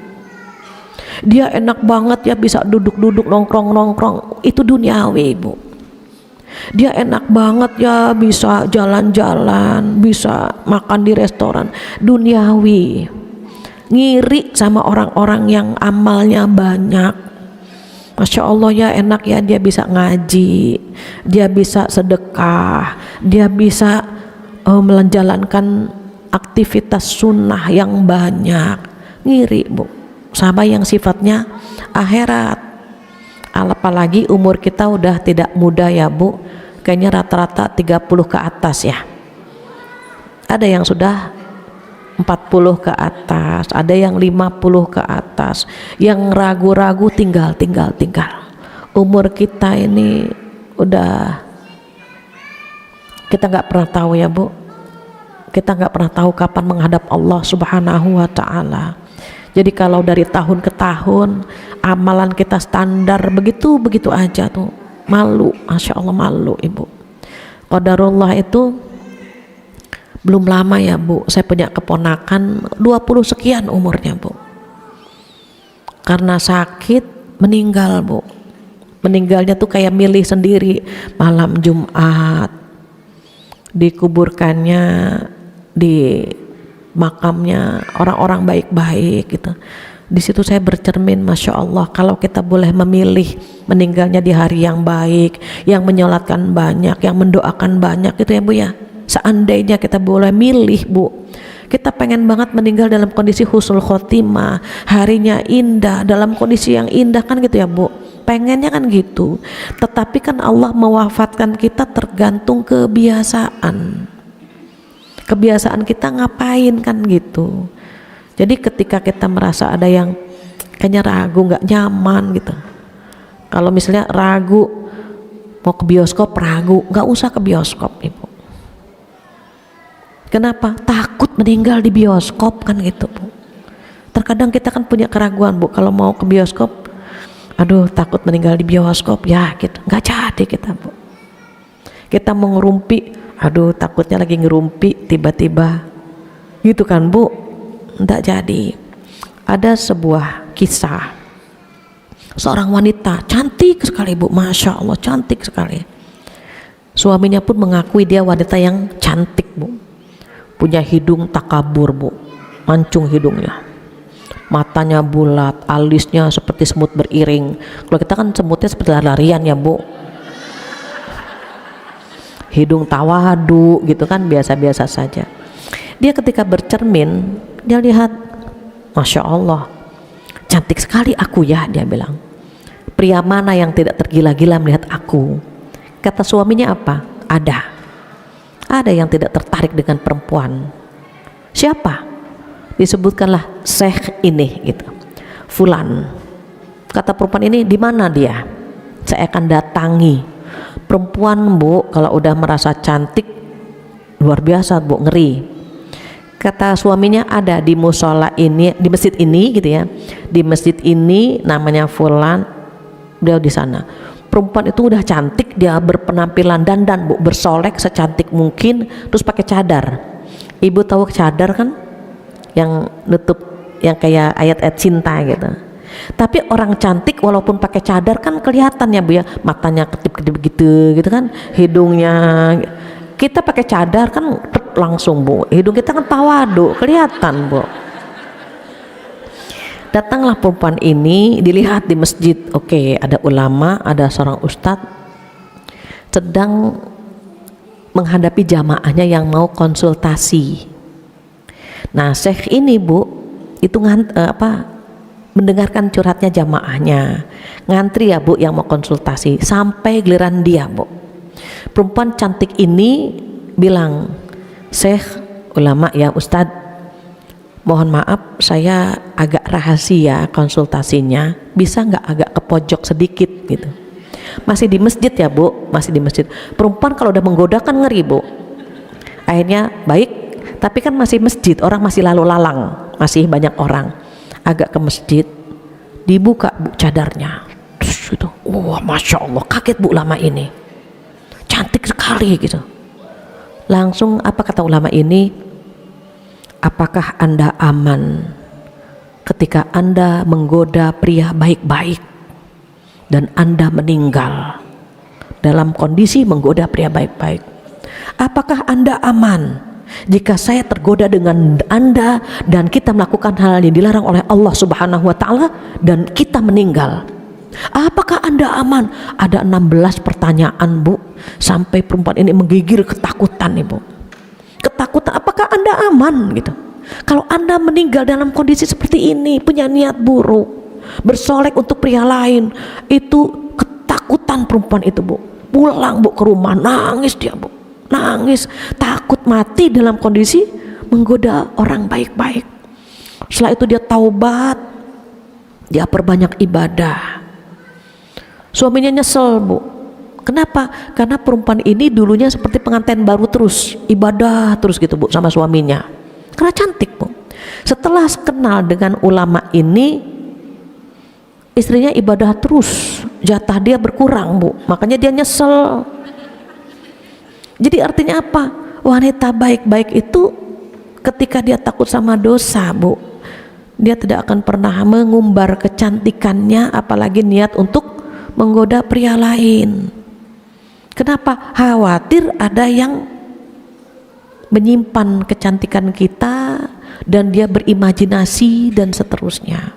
Dia enak banget ya, bisa duduk-duduk, nongkrong-nongkrong, itu duniawi, Ibu. Dia enak banget ya, bisa jalan-jalan, bisa makan di restoran, duniawi. Ngiri sama orang-orang yang amalnya banyak. Masya Allah ya, enak ya, dia bisa ngaji, dia bisa sedekah, dia bisa menjalankan aktivitas sunnah yang banyak. Ngiri, Bu, sama yang sifatnya akhirat. Apalagi umur kita udah tidak muda ya, Bu, kayaknya rata-rata 30 ke atas ya. Ada yang sudah 40 ke atas, ada yang 50 ke atas, yang ragu-ragu tinggal. Umur kita ini udah, kita nggak pernah tahu ya, Bu, kita nggak pernah tahu kapan menghadap Allah Subhanahu wa Ta'ala. Jadi kalau dari tahun ke tahun amalan kita standar begitu aja tuh, malu, Masya Allah, malu, Ibu. Qadarullah itu belum lama ya, Bu, saya punya keponakan 20 sekian umurnya, Bu, karena sakit meninggal, Bu. Meninggalnya tuh kayak milih sendiri. Malam Jumat dikuburkannya di makamnya orang-orang baik-baik gitu. Di situ saya bercermin, Masya Allah, kalau kita boleh memilih meninggalnya di hari yang baik, yang menyolatkan banyak, yang mendoakan banyak, gitu ya, Bu ya. Seandainya kita boleh milih, Bu, kita pengen banget meninggal dalam kondisi husnul khotimah, harinya indah, dalam kondisi yang indah, kan gitu ya, Bu, pengennya kan gitu. Tetapi kan Allah mewafatkan kita tergantung kebiasaan kita ngapain, kan gitu. Jadi ketika kita merasa ada yang kayaknya ragu, nggak nyaman gitu, kalau misalnya ragu mau ke bioskop, ragu, nggak usah ke bioskop, Ibu. Kenapa? Takut meninggal di bioskop, kan gitu, Bu. Terkadang kita kan punya keraguan, Bu, kalau mau ke bioskop, aduh takut meninggal di bioskop ya gitu, nggak jadi kita, Bu. Kita mau ngerumpi, aduh takutnya lagi ngerumpi tiba-tiba gitu kan, Bu, nggak jadi. Ada sebuah kisah seorang wanita cantik sekali, Bu, Masya Allah, cantik sekali. Suaminya pun mengakui dia wanita yang cantik, Bu. Punya hidung takabur, Bu, mancung hidungnya, matanya bulat, alisnya seperti semut beriring. Kalau kita kan semutnya seperti lari-larian ya, Bu. Hidung tawadu gitu kan, biasa-biasa saja. Dia ketika bercermin, dia lihat, Masya Allah, cantik sekali aku ya, dia bilang. Pria mana yang tidak tergila-gila melihat aku? Kata suaminya apa? Ada yang tidak tertarik dengan perempuan. Siapa? Disebutkanlah Syekh ini gitu, Fulan. Kata perempuan ini, di mana dia? Saya akan datangi. Perempuan, Bu, kalau udah merasa cantik luar biasa, Bu, ngeri. Kata suaminya, ada di musola ini, di masjid ini gitu ya, di masjid ini namanya Fulan, beliau di sana. Perempuan itu udah cantik, dia berpenampilan dandan, Bu, bersolek secantik mungkin, terus pakai cadar. Ibu tahu cadar kan, yang nutup, yang kayak ayat-ayat cinta gitu. Tapi orang cantik walaupun pakai cadar kan kelihatan ya Bu ya, matanya kedip-kedip gitu kan, hidungnya. Kita pakai cadar kan langsung Bu, hidung kita kan tawadu, kelihatan Bu. Datanglah perempuan ini, dilihat di masjid. Oke, ada ulama, ada seorang ustadz sedang menghadapi jamaahnya yang mau konsultasi. Nah, syekh ini Bu itu mendengarkan curhatnya jamaahnya, ngantri ya Bu yang mau konsultasi, sampai giliran dia Bu. Perempuan cantik ini bilang, "Syekh, ulama ya ustadz, mohon maaf saya agak rahasia konsultasinya, bisa nggak agak ke pojok sedikit gitu." Masih di masjid ya Bu, masih di masjid. Perempuan kalau udah menggoda kan ngeri Bu. Akhirnya baik, tapi kan masih masjid, orang masih lalu lalang, masih banyak orang. Agak ke masjid, dibuka Bu cadarnya. Terus gitu, wah masya Allah, kaget Bu ulama ini, cantik sekali gitu. Langsung apa kata ulama ini? Apakah Anda aman ketika Anda menggoda pria baik-baik dan Anda meninggal dalam kondisi menggoda pria baik-baik? Apakah Anda aman jika saya tergoda dengan Anda dan kita melakukan hal yang dilarang oleh Allah Subhanahu wa taala dan kita meninggal? Apakah Anda aman? Ada 16 pertanyaan Bu, sampai perempuan ini menggigil ketakutan Ibu. Ketakutan, apakah Anda aman gitu? Kalau Anda meninggal dalam kondisi seperti ini, punya niat buruk, bersolek untuk pria lain, itu ketakutan perempuan itu Bu. Pulang Bu ke rumah, nangis dia Bu, nangis, takut mati dalam kondisi menggoda orang baik-baik. Setelah itu dia taubat, dia perbanyak ibadah. Suaminya nyesel Bu. Kenapa? Karena perempuan ini dulunya seperti pengantin baru, terus ibadah terus gitu Bu sama suaminya, karena cantik Bu. Setelah kenal dengan ulama ini, istrinya ibadah terus, jatah dia berkurang Bu, makanya dia nyesel. Jadi artinya apa? Wanita baik-baik itu ketika dia takut sama dosa Bu, dia tidak akan pernah mengumbar kecantikannya, apalagi niat untuk menggoda pria lain. Kenapa? Khawatir ada yang menyimpan kecantikan kita dan dia berimajinasi dan seterusnya.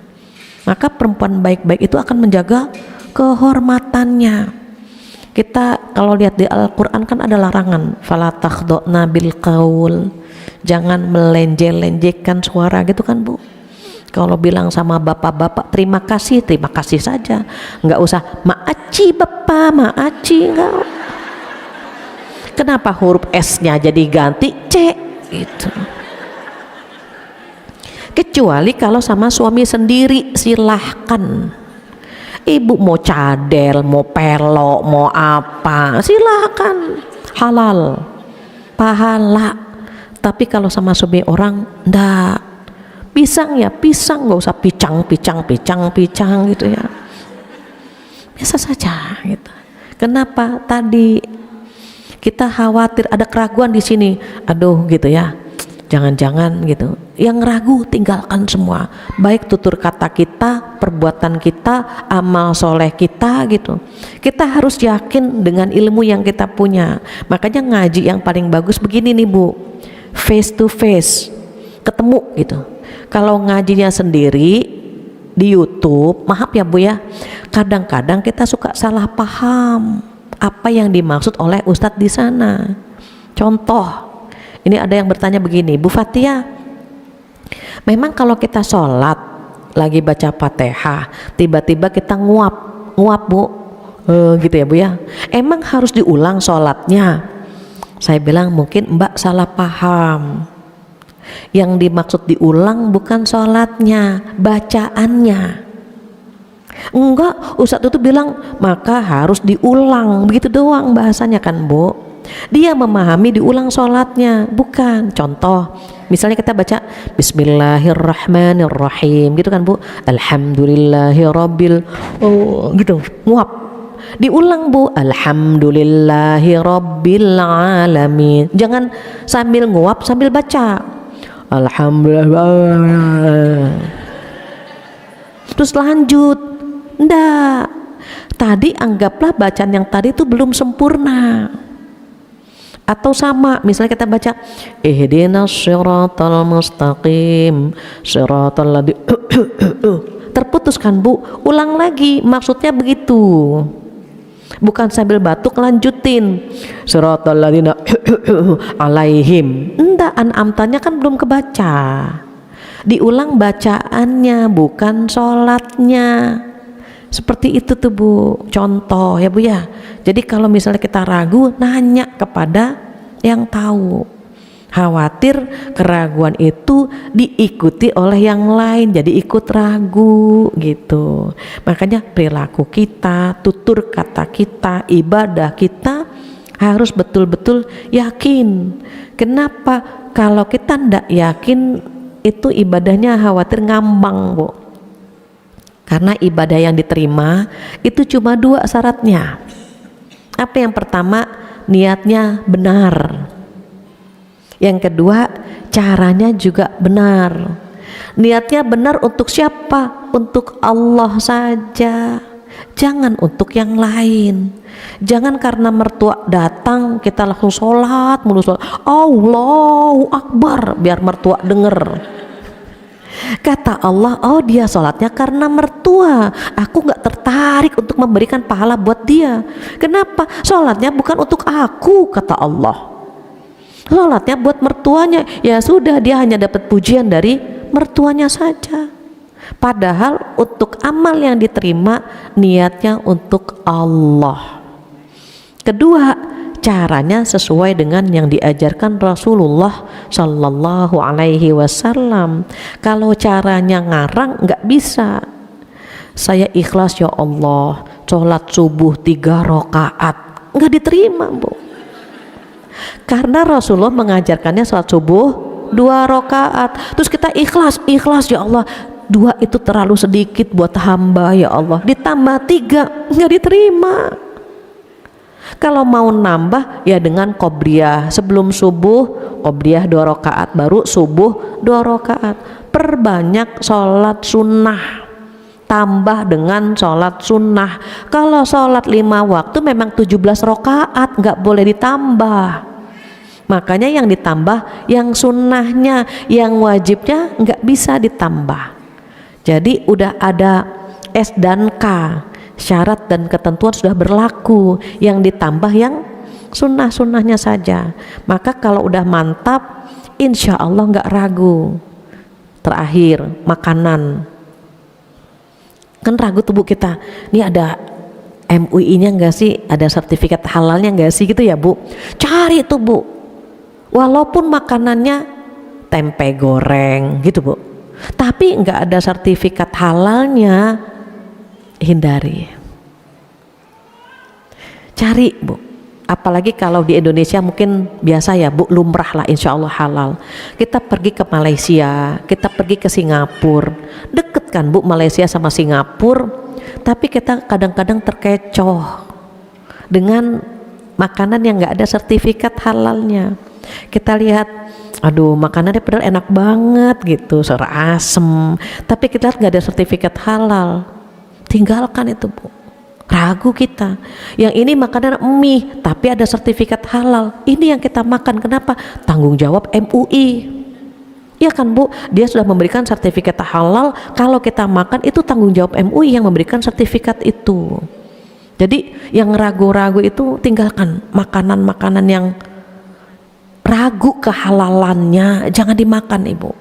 Maka perempuan baik-baik itu akan menjaga kehormatannya. Kita kalau lihat di Al-Quran kan ada larangan, fala takhdha'na bil qaul, jangan melenje-lenjekan suara gitu kan Bu. Kalau bilang sama bapak-bapak terima kasih saja, nggak usah maaci bapak, maaci, enggak. Kenapa huruf S-nya jadi ganti C gitu? Kecuali kalau sama suami sendiri silahkan. Ibu mau cadel, mau pelok, mau apa, silahkan, halal, pahala. Tapi kalau sama suami orang, ndak. Pisang ya pisang, nggak usah picang gitu ya, biasa saja gitu. Kenapa? Tadi kita khawatir ada keraguan di sini, aduh gitu ya, jangan-jangan gitu. Yang ragu tinggalkan semua, baik tutur kata kita, perbuatan kita, amal soleh kita gitu. Kita harus yakin dengan ilmu yang kita punya. Makanya ngaji yang paling bagus begini nih Bu, face to face, ketemu gitu. Kalau ngajinya sendiri di YouTube, maaf ya Bu ya, kadang-kadang kita suka salah paham apa yang dimaksud oleh Ustadz di sana. Contoh, ini ada yang bertanya begini, Bu Fatia, memang kalau kita sholat lagi baca Fatihah, tiba-tiba kita nguap Bu, gitu ya Bu ya, emang harus diulang sholatnya? Saya bilang mungkin Mbak salah paham. Yang dimaksud diulang bukan sholatnya, bacaannya. Enggak, Ustadz itu bilang maka harus diulang, begitu doang bahasanya kan Bu. Dia memahami diulang sholatnya, bukan. Contoh, misalnya kita baca Bismillahirrahmanirrahim gitu kan Bu, Alhamdulillahirabbil, gitu, nguap. Diulang Bu, Alhamdulillahirabbil alamin. Jangan sambil nguap sambil baca Alhamdulillah. terus lanjut. Ndak. Tadi anggaplah bacaan yang tadi itu belum sempurna. Atau sama, misalnya kita baca ihdinas siratal mustaqim siratal ladzi terputus kan Bu, ulang lagi, maksudnya begitu. Bukan sambil batuk lanjutin siratal ladzina alaihim. Enggak, an'amtanya kan belum kebaca. Diulang bacaannya, bukan sholatnya. Seperti itu tuh Bu, contoh ya Bu ya. Jadi kalau misalnya kita ragu, nanya kepada yang tahu. Khawatir keraguan itu diikuti oleh yang lain, jadi ikut ragu gitu. Makanya perilaku kita, tutur kata kita, ibadah kita harus betul-betul yakin. Kenapa? Kalau kita ndak yakin, itu ibadahnya khawatir ngambang Bu. Karena ibadah yang diterima itu cuma 2 syaratnya. Apa yang pertama? Niatnya benar. Yang kedua, caranya juga benar. Niatnya benar untuk siapa? Untuk Allah saja. Jangan untuk yang lain. Jangan karena mertua datang kita langsung sholat mulu, sholat Allahu Akbar biar mertua denger. Kata Allah, oh dia sholatnya karena mertua, aku gak tertarik untuk memberikan pahala buat dia. Kenapa? Sholatnya bukan untuk aku, kata Allah. Sholatnya buat mertuanya. Ya sudah, dia hanya dapat pujian dari mertuanya saja. Padahal untuk amal yang diterima niatnya untuk Allah. Kedua, caranya sesuai dengan yang diajarkan Rasulullah Sallallahu Alaihi Wasallam. Kalau caranya ngarang nggak bisa. Saya ikhlas ya Allah, sholat subuh 3 rakaat, nggak diterima Bu. Karena Rasulullah mengajarkannya sholat subuh 2 rakaat. Terus kita ikhlas ya Allah, 2 itu terlalu sedikit buat hamba ya Allah, ditambah 3, nggak diterima. Kalau mau nambah ya dengan qobliyah, sebelum subuh qobliyah 2 rakaat, baru subuh 2 rakaat. Perbanyak sholat sunnah, tambah dengan sholat sunnah. Kalau sholat 5 waktu memang 17 rakaat, nggak boleh ditambah. Makanya yang ditambah yang sunnahnya, yang wajibnya nggak bisa ditambah. Jadi udah ada S dan K, syarat dan ketentuan sudah berlaku, yang ditambah yang sunnah-sunnahnya saja. Maka kalau udah mantap, insya Allah nggak ragu. Terakhir, makanan. Kan ragu tubuh kita, ini ada MUI-nya nggak sih, ada sertifikat halalnya nggak sih gitu ya Bu. Cari tuh Bu, walaupun makanannya tempe goreng gitu Bu, tapi nggak ada sertifikat halalnya, hindari. Cari Bu. Apalagi kalau di Indonesia mungkin biasa ya Bu, lumrah lah insya Allah halal. Kita pergi ke Malaysia, kita pergi ke Singapura, deket kan Bu Malaysia sama Singapura, tapi kita kadang-kadang terkecoh dengan makanan yang nggak ada sertifikat halalnya. Kita lihat, aduh makanannya padahal enak banget gitu, serasem, tapi kita lihat nggak ada sertifikat halal, tinggalkan itu Bu. Ragu kita, yang ini makanan mie tapi ada sertifikat halal, ini yang kita makan. Kenapa? Tanggung jawab MUI, ya kan Bu, dia sudah memberikan sertifikat halal, kalau kita makan itu tanggung jawab MUI yang memberikan sertifikat itu. Jadi yang ragu-ragu itu tinggalkan, makanan-makanan yang ragu kehalalannya jangan dimakan Ibu.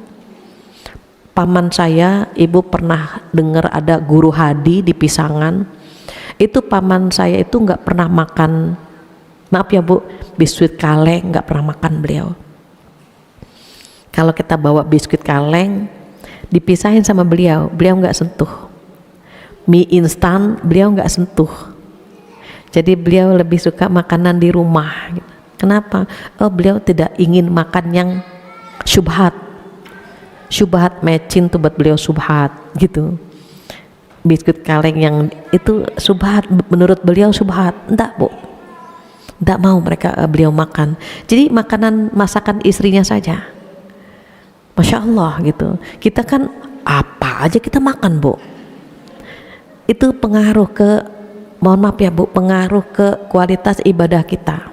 Paman saya, Ibu pernah dengar ada guru hadi di Pisangan. Itu paman saya itu nggak pernah makan, maaf ya Bu, biskuit kaleng, nggak pernah makan beliau. Kalau kita bawa biskuit kaleng dipisahin sama beliau, beliau nggak sentuh. Mie instan beliau nggak sentuh. Jadi beliau lebih suka makanan di rumah. Kenapa? Oh, beliau tidak ingin makan yang syubhat. Syubhat mecin tuh buat beliau syubhat gitu. Biskuit kaleng yang itu subhat, menurut beliau subhat. Enggak Bu, enggak mau mereka beliau makan. Jadi makanan masakan istrinya saja. Masya Allah gitu. Kita kan apa aja kita makan Bu, itu pengaruh ke, mohon maaf ya Bu, pengaruh ke kualitas ibadah kita.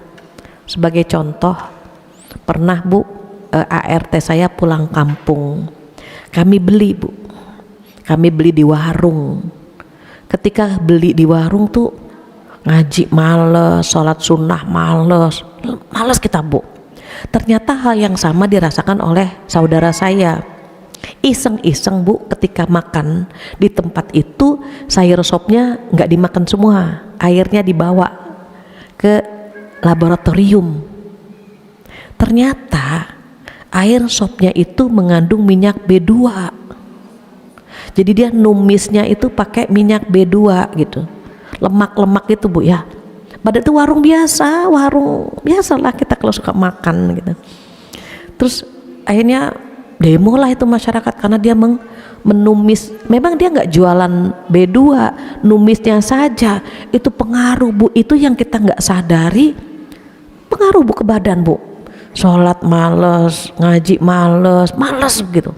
Sebagai contoh, pernah Bu, ART saya pulang kampung, kami beli Bu, kami beli di warung. Ketika beli di warung tuh ngaji males, sholat sunnah males kita Bu. Ternyata hal yang sama dirasakan oleh saudara saya. Iseng-iseng Bu, ketika makan di tempat itu sayur sopnya nggak dimakan semua, airnya dibawa ke laboratorium. Ternyata air sopnya itu mengandung minyak B2. Jadi dia numisnya itu pakai minyak B2 gitu, lemak-lemak itu Bu ya. Padahal itu warung biasa lah kita kalau suka makan gitu. Terus akhirnya demo lah itu masyarakat karena dia menumis. Memang dia nggak jualan B2, numisnya saja itu pengaruh Bu. Itu yang kita nggak sadari, pengaruh Bu ke badan Bu. Sholat males, ngaji males gitu.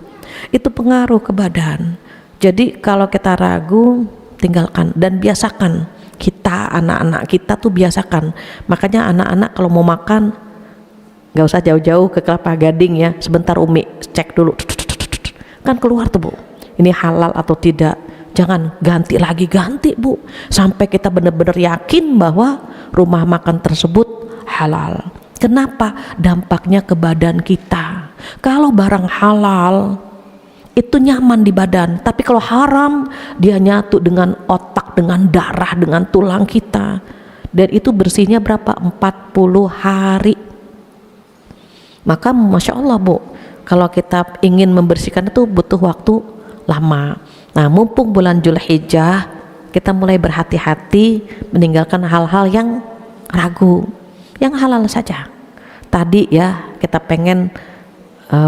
Itu pengaruh ke badan. Jadi kalau kita ragu, tinggalkan dan biasakan. Kita, anak-anak kita tuh biasakan. Makanya anak-anak kalau mau makan nggak usah jauh-jauh ke Kelapa Gading ya, sebentar Umi cek dulu, kan keluar tuh Bu, ini halal atau tidak. Jangan ganti Bu, sampai kita benar-benar yakin bahwa rumah makan tersebut halal. Kenapa? Dampaknya ke badan kita. Kalau barang halal itu nyaman di badan, tapi kalau haram dia nyatu dengan otak, dengan darah, dengan tulang kita, dan itu bersihnya berapa? 40 hari. Maka Masya Allah Bu, kalau kita ingin membersihkan itu butuh waktu lama. Nah mumpung bulan Dzulhijjah, kita mulai berhati-hati meninggalkan hal-hal yang ragu, yang halal saja. Tadi ya kita pengen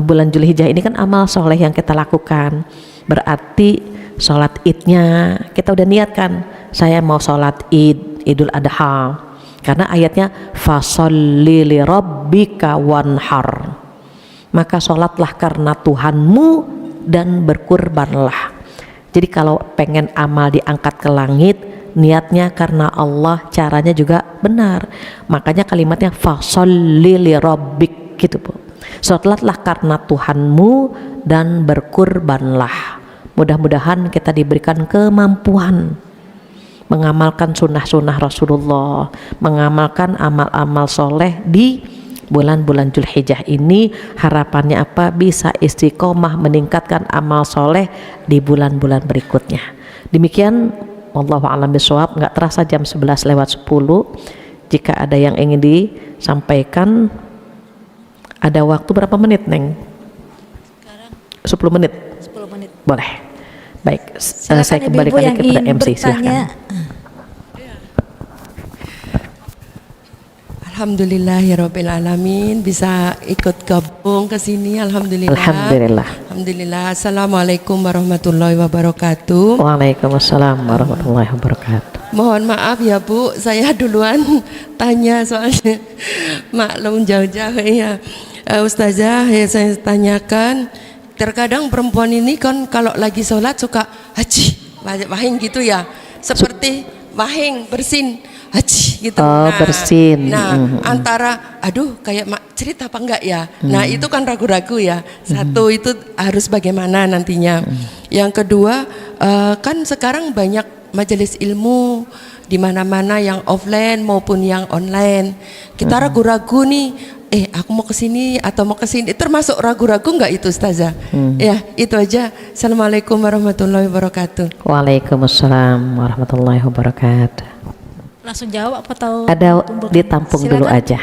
bulan Dzulhijjah ini kan amal soleh yang kita lakukan, berarti sholat idnya kita udah niatkan, saya mau sholat Idul Adha, karena ayatnya fasolli li rabbika wanhar, maka sholatlah karena Tuhanmu dan berkurbanlah. Jadi kalau pengen amal diangkat ke langit, niatnya karena Allah, caranya juga benar. Makanya kalimatnya fasolli li rabbik gitu Bu. Sholatlah karena Tuhanmu dan berkurbanlah. Mudah-mudahan kita diberikan kemampuan mengamalkan sunnah-sunnah Rasulullah, mengamalkan amal-amal soleh di bulan-bulan Dzulhijjah ini. Harapannya apa? Bisa istiqomah meningkatkan amal soleh di bulan-bulan berikutnya. Demikian, wallahu a'lam bishawab. Nggak terasa jam 11:10. Jika ada yang ingin disampaikan, ada waktu berapa menit Neng? Sekarang 10 menit. 10 menit. Boleh. Baik, saya kembalikan lagi kepada MC, silahkan. Alhamdulillahirrabbilalamin, bisa ikut gabung ke sini. Alhamdulillah. Assalamualaikum warahmatullahi wabarakatuh. Waalaikumsalam warahmatullahi wabarakatuh. Mohon maaf ya Bu, saya duluan tanya soalnya maklum jauh-jauh ya. Ustazah, saya tanyakan, terkadang perempuan ini kan kalau lagi sholat suka haji, wahing gitu ya, seperti wahing bersin haji gitu. Bersin. Nah, antara aduh kayak cerita apa enggak ya. Nah, itu kan ragu-ragu ya. Satu itu harus bagaimana nantinya. Yang kedua, kan sekarang banyak majelis ilmu di mana-mana yang offline maupun yang online. Kita ragu-ragu nih, aku mau ke sini atau mau ke sini. Termasuk ragu-ragu enggak itu Ustazah? Ya, itu aja. Assalamualaikum warahmatullahi wabarakatuh. Waalaikumsalam warahmatullahi wabarakatuh. Langsung jawab atau ada ditampung dulu aja.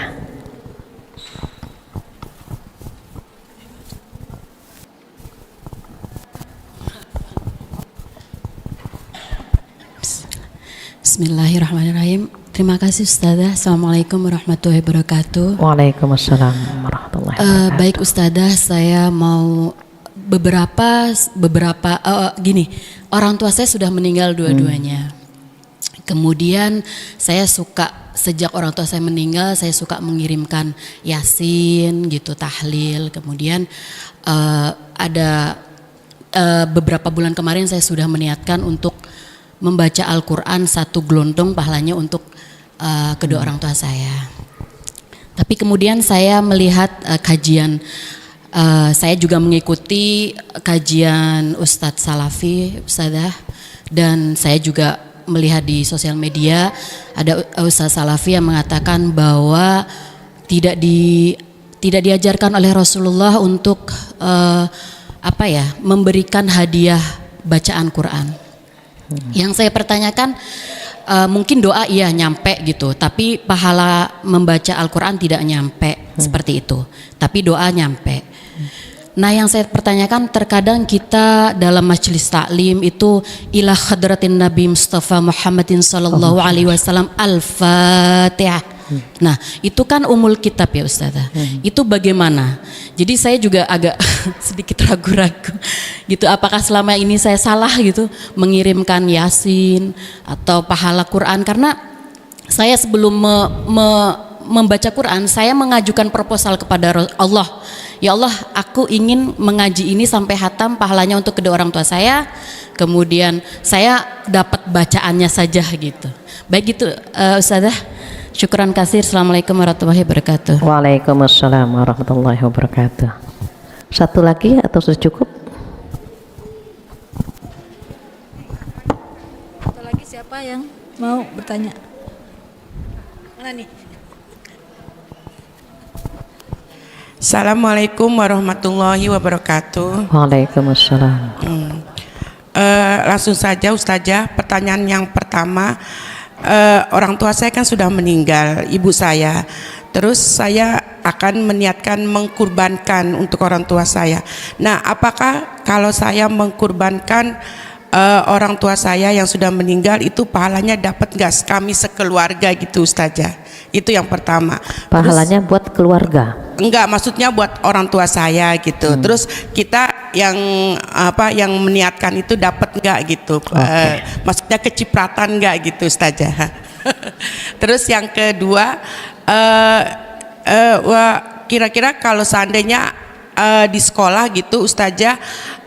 Bismillahirrahmanirrahim. Terima kasih Ustazah. Assalamualaikum warahmatullahi wabarakatuh. Waalaikumsalam warahmatullahi wabarakatuh. Baik Ustazah, saya mau gini, orang tua saya sudah meninggal dua-duanya. Kemudian saya suka, sejak orang tua saya meninggal, saya suka mengirimkan yasin gitu, tahlil. Kemudian ada beberapa bulan kemarin saya sudah meniatkan untuk membaca Al-Quran 1 gelondong pahalanya untuk kedua orang tua saya. Tapi kemudian saya melihat kajian, saya juga mengikuti kajian Ustadz Salafi, Ustadzah, dan saya juga melihat di sosial media ada Ustadz Salafi yang mengatakan bahwa tidak diajarkan oleh Rasulullah untuk memberikan hadiah bacaan Quran. Yang saya pertanyakan, mungkin doa iya nyampe gitu, tapi pahala membaca Al-Quran tidak nyampe seperti itu, tapi doa nyampe. Nah, yang saya pertanyakan, terkadang kita dalam majelis taklim itu ila hadratin Nabi Mustafa Muhammadin sallallahu alaihi wasallam Al-Fatihah. Nah, itu kan umul kitab ya Ustazah. Itu bagaimana? Jadi saya juga agak sedikit ragu-ragu gitu, apakah selama ini saya salah gitu mengirimkan Yasin atau pahala Quran, karena saya sebelum membaca Quran saya mengajukan proposal kepada Allah. Ya Allah, aku ingin mengaji ini sampai hatam, pahalanya untuk kedua orang tua saya, kemudian saya dapat bacaannya saja gitu. Baik gitu Ustazah. Syukran kasir. Assalamualaikum warahmatullahi wabarakatuh. Waalaikumsalam warahmatullahi wabarakatuh. Satu lagi atau sudah cukup? Satu lagi siapa yang mau bertanya? Mana nih? Assalamualaikum warahmatullahi wabarakatuh. Waalaikumsalam. Langsung saja Ustazah, pertanyaan yang pertama, orang tua saya kan sudah meninggal, ibu saya. Terus saya akan meniatkan mengkurbankan untuk orang tua saya. Nah, apakah kalau saya mengkurbankan orang tua saya yang sudah meninggal itu pahalanya dapat nggak kami sekeluarga gitu Ustazah? Itu yang pertama. Pahalanya buat keluarga? Enggak, maksudnya buat orang tua saya gitu. Terus kita yang meniatkan itu dapat enggak gitu. Maksudnya kecipratan enggak gitu Ustazah. Terus yang kedua, kira-kira kalau seandainya di sekolah gitu Ustazah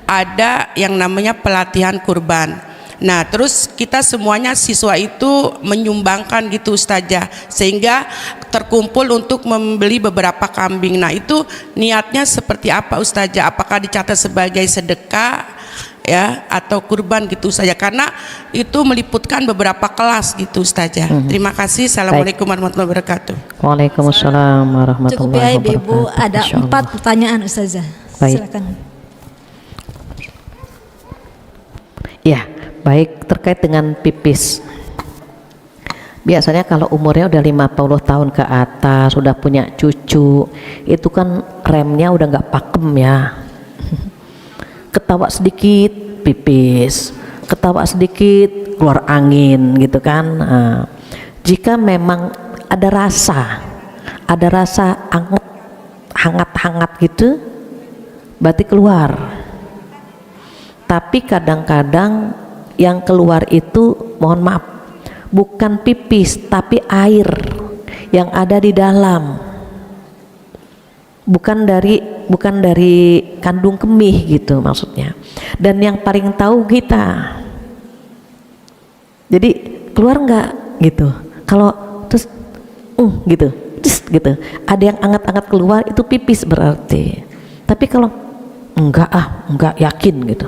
ada yang namanya pelatihan kurban. Nah, terus kita semuanya siswa itu menyumbangkan gitu Ustazah, sehingga terkumpul untuk membeli beberapa kambing. Nah, itu niatnya seperti apa Ustazah? Apakah dicatat sebagai sedekah ya atau kurban gitu Ustazah? Karena itu meliputkan beberapa kelas gitu Ustazah. Terima kasih. Assalamualaikum warahmatullahi wabarakatuh. Waalaikumsalam warahmatullahi Cukup ya wabarakatuh. Ibu, ada Insyaallah. 4 pertanyaan Ustazah. Baik. Silakan. Ya, baik, terkait dengan pipis. Biasanya kalau umurnya udah 50 tahun ke atas, sudah punya cucu, itu kan remnya udah nggak pakem ya. Ketawa sedikit pipis, ketawa sedikit keluar angin gitu kan. Nah, jika memang ada rasa hangat gitu, berarti keluar. Tapi kadang-kadang yang keluar itu, mohon maaf, bukan pipis tapi air yang ada di dalam, bukan dari kandung kemih gitu maksudnya. Dan yang paling tahu kita, jadi keluar nggak gitu. Kalau terus gitu ada yang anget-anget keluar, itu pipis berarti. Tapi kalau enggak yakin gitu,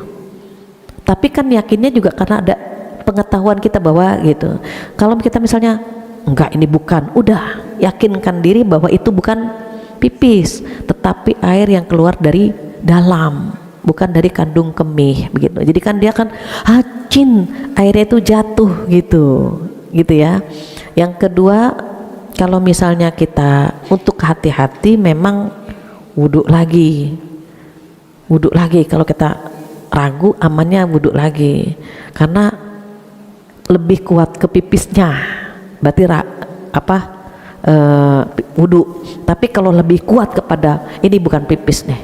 tapi kan yakinnya juga karena ada pengetahuan kita bahwa gitu. Kalau kita misalnya enggak, ini bukan, udah yakinkan diri bahwa itu bukan pipis, tetapi air yang keluar dari dalam, bukan dari kandung kemih begitu. Jadi kan dia kan hacin, airnya itu jatuh gitu ya. Yang kedua, kalau misalnya kita untuk hati-hati, memang wudhu lagi kalau kita ragu, amannya wudhu lagi, karena lebih kuat ke pipisnya, berarti wudhu. Tapi kalau lebih kuat kepada ini bukan pipis nih,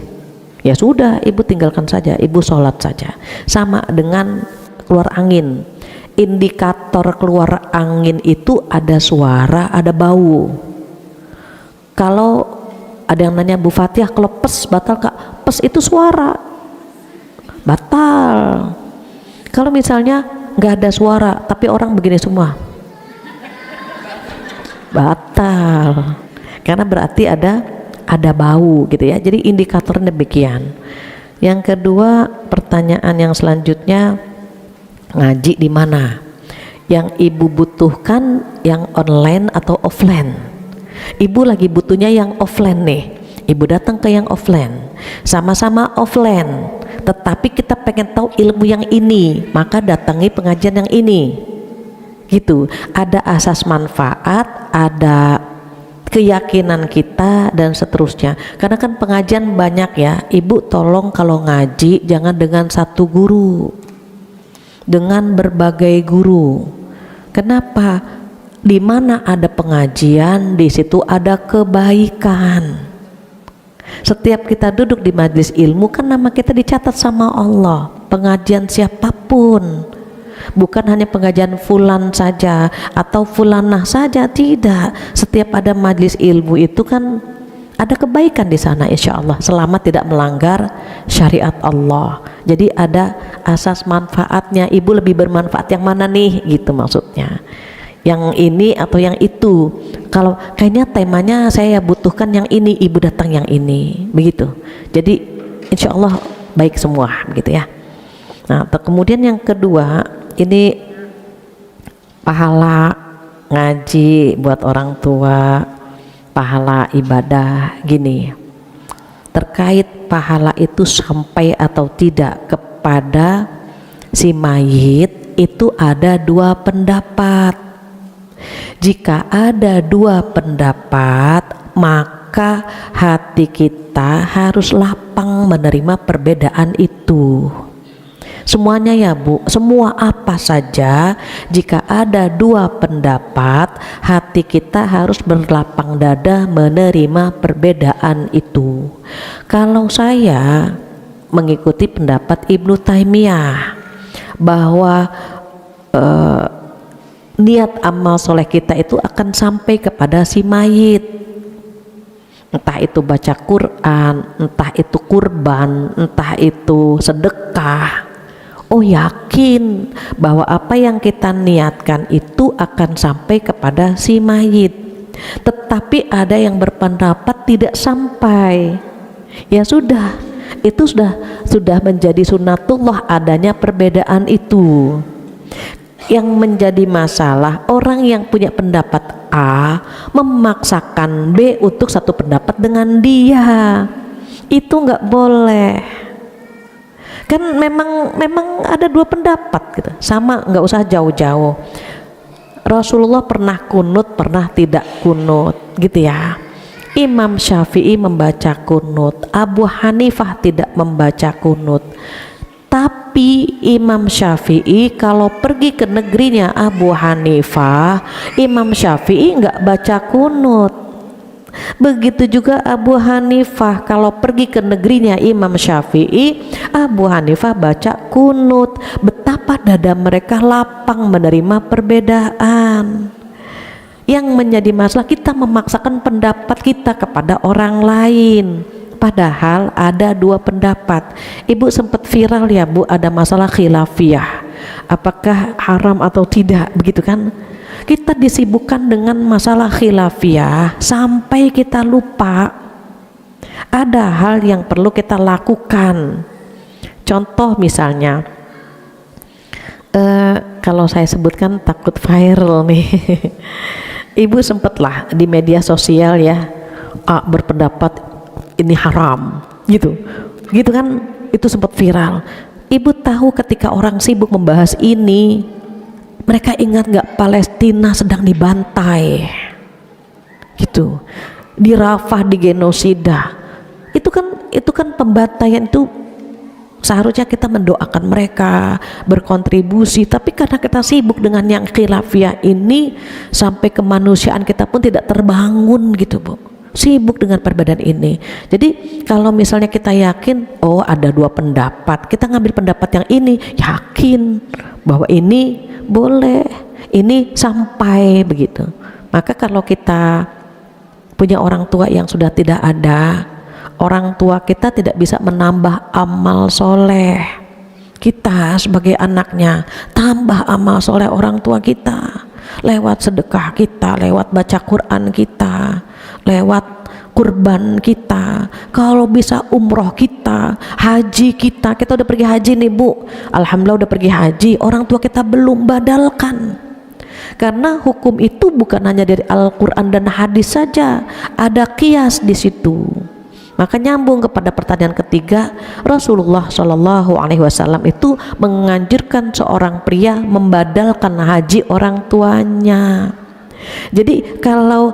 ya sudah, ibu tinggalkan saja, ibu sholat saja. Sama dengan keluar angin, indikator keluar angin itu ada suara, ada bau. Kalau ada yang nanya, Bu Fatihah, kalau pes batal Kak? Pes itu suara, batal. Kalau misalnya nggak ada suara, tapi orang begini semua, batal, karena berarti ada bau gitu ya. Jadi indikatornya demikian. Yang kedua, pertanyaan yang selanjutnya, ngaji di mana? Yang ibu butuhkan yang online atau offline? Ibu lagi butuhnya yang offline nih, ibu datang ke yang offline, sama-sama offline, tetapi kita pengen tahu ilmu yang ini, maka datangi pengajian yang ini gitu. Ada asas manfaat, ada keyakinan kita, dan seterusnya. Karena kan pengajian banyak ya, ibu tolong kalau ngaji jangan dengan satu guru, dengan berbagai guru. Kenapa? Di mana ada pengajian, di situ ada kebaikan. Setiap kita duduk di majelis ilmu kan nama kita dicatat sama Allah. Pengajian siapapun, bukan hanya pengajian fulan saja atau fulanah saja, tidak. Setiap ada majelis ilmu itu kan ada kebaikan di sana, insya Allah, selama tidak melanggar syariat Allah. Jadi ada asas manfaatnya. Ibu lebih bermanfaat yang mana nih, gitu maksudnya, yang ini atau yang itu. Kalau kayaknya temanya saya butuhkan yang ini, ibu datang yang ini, begitu. Jadi insya Allah baik semua, begitu ya. Nah, kemudian yang kedua, ini pahala ngaji buat orang tua, pahala ibadah gini. Terkait pahala itu sampai atau tidak kepada si mayit, itu ada dua pendapat. Jika ada dua pendapat, maka hati kita harus lapang menerima perbedaan itu. Semuanya ya Bu, semua apa saja, jika ada dua pendapat, hati kita harus berlapang dada menerima perbedaan itu. Kalau saya mengikuti pendapat Ibnu Taimiyah bahwa niat amal soleh kita itu akan sampai kepada si mayit, entah itu baca Quran, entah itu kurban, entah itu sedekah. Oh, yakin bahwa apa yang kita niatkan itu akan sampai kepada si mayit. Tetapi ada yang berpendapat tidak sampai. Ya sudah, itu sudah menjadi sunnatullah adanya perbedaan itu. Yang menjadi masalah, orang yang punya pendapat A memaksakan B untuk satu pendapat dengan dia. Itu nggak boleh. Kan memang ada dua pendapat gitu. Sama, nggak usah jauh-jauh. Rasulullah pernah kunut, pernah tidak kunut, gitu ya. Imam Syafi'i membaca kunut, Abu Hanifah tidak membaca kunut. Tapi Imam Syafi'i kalau pergi ke negerinya Abu Hanifah, Imam Syafi'i nggak baca kunut. Begitu juga Abu Hanifah kalau pergi ke negerinya Imam Syafi'i, Abu Hanifah baca kunut. Betapa dada mereka lapang menerima perbedaan. Yang menjadi masalah, kita memaksakan pendapat kita kepada orang lain, padahal ada dua pendapat. Ibu sempat viral ya Bu, ada masalah khilafiyah, apakah haram atau tidak, begitu kan. Kita disibukkan dengan masalah khilafiyah sampai kita lupa ada hal yang perlu kita lakukan. Contoh misalnya, kalau saya sebutkan takut viral nih. Ibu sempatlah di media sosial ya, berpendapat ini haram, gitu kan, itu sempat viral. Ibu tahu ketika orang sibuk membahas ini, mereka ingat nggak Palestina sedang dibantai, gitu, di Rafah digenosida. Itu kan pembantaian itu. Seharusnya kita mendoakan mereka, berkontribusi, tapi karena kita sibuk dengan yang khilafiyah ini, sampai kemanusiaan kita pun tidak terbangun, gitu Bu. Sibuk dengan perbedaan ini. Jadi kalau misalnya kita yakin, oh ada dua pendapat, kita ngambil pendapat yang ini, yakin bahwa ini boleh, ini sampai, begitu. Maka kalau kita punya orang tua yang sudah tidak ada, orang tua kita tidak bisa menambah amal soleh, Kita sebagai anaknya tambah amal soleh orang tua kita lewat sedekah kita, lewat baca Quran kita, lewat kurban kita, kalau bisa umroh kita, haji kita. Kita udah pergi haji nih Bu, alhamdulillah udah pergi haji, orang tua kita belum, badalkan. Karena hukum itu bukan hanya dari Al-Quran dan hadis saja, ada qiyas di situ. Maka nyambung kepada pertanyaan ketiga, Rasulullah Shallallahu Alaihi Wasallam itu menganjurkan seorang pria membadalkan haji orang tuanya. Jadi kalau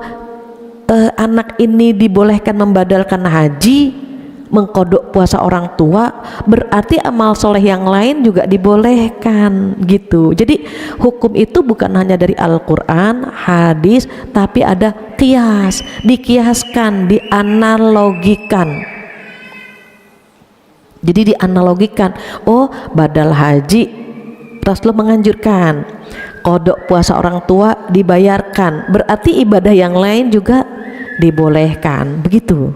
anak ini dibolehkan membadalkan haji, mengkodok puasa orang tua, berarti amal soleh yang lain juga dibolehkan gitu. Jadi hukum itu bukan hanya dari Al-Quran, hadis, tapi ada qiyas, dikiaskan, dianalogikan. Jadi dianalogikan, oh badal haji Rasulullah menganjurkan, kodok puasa orang tua dibayarkan, berarti ibadah yang lain juga dibolehkan, begitu.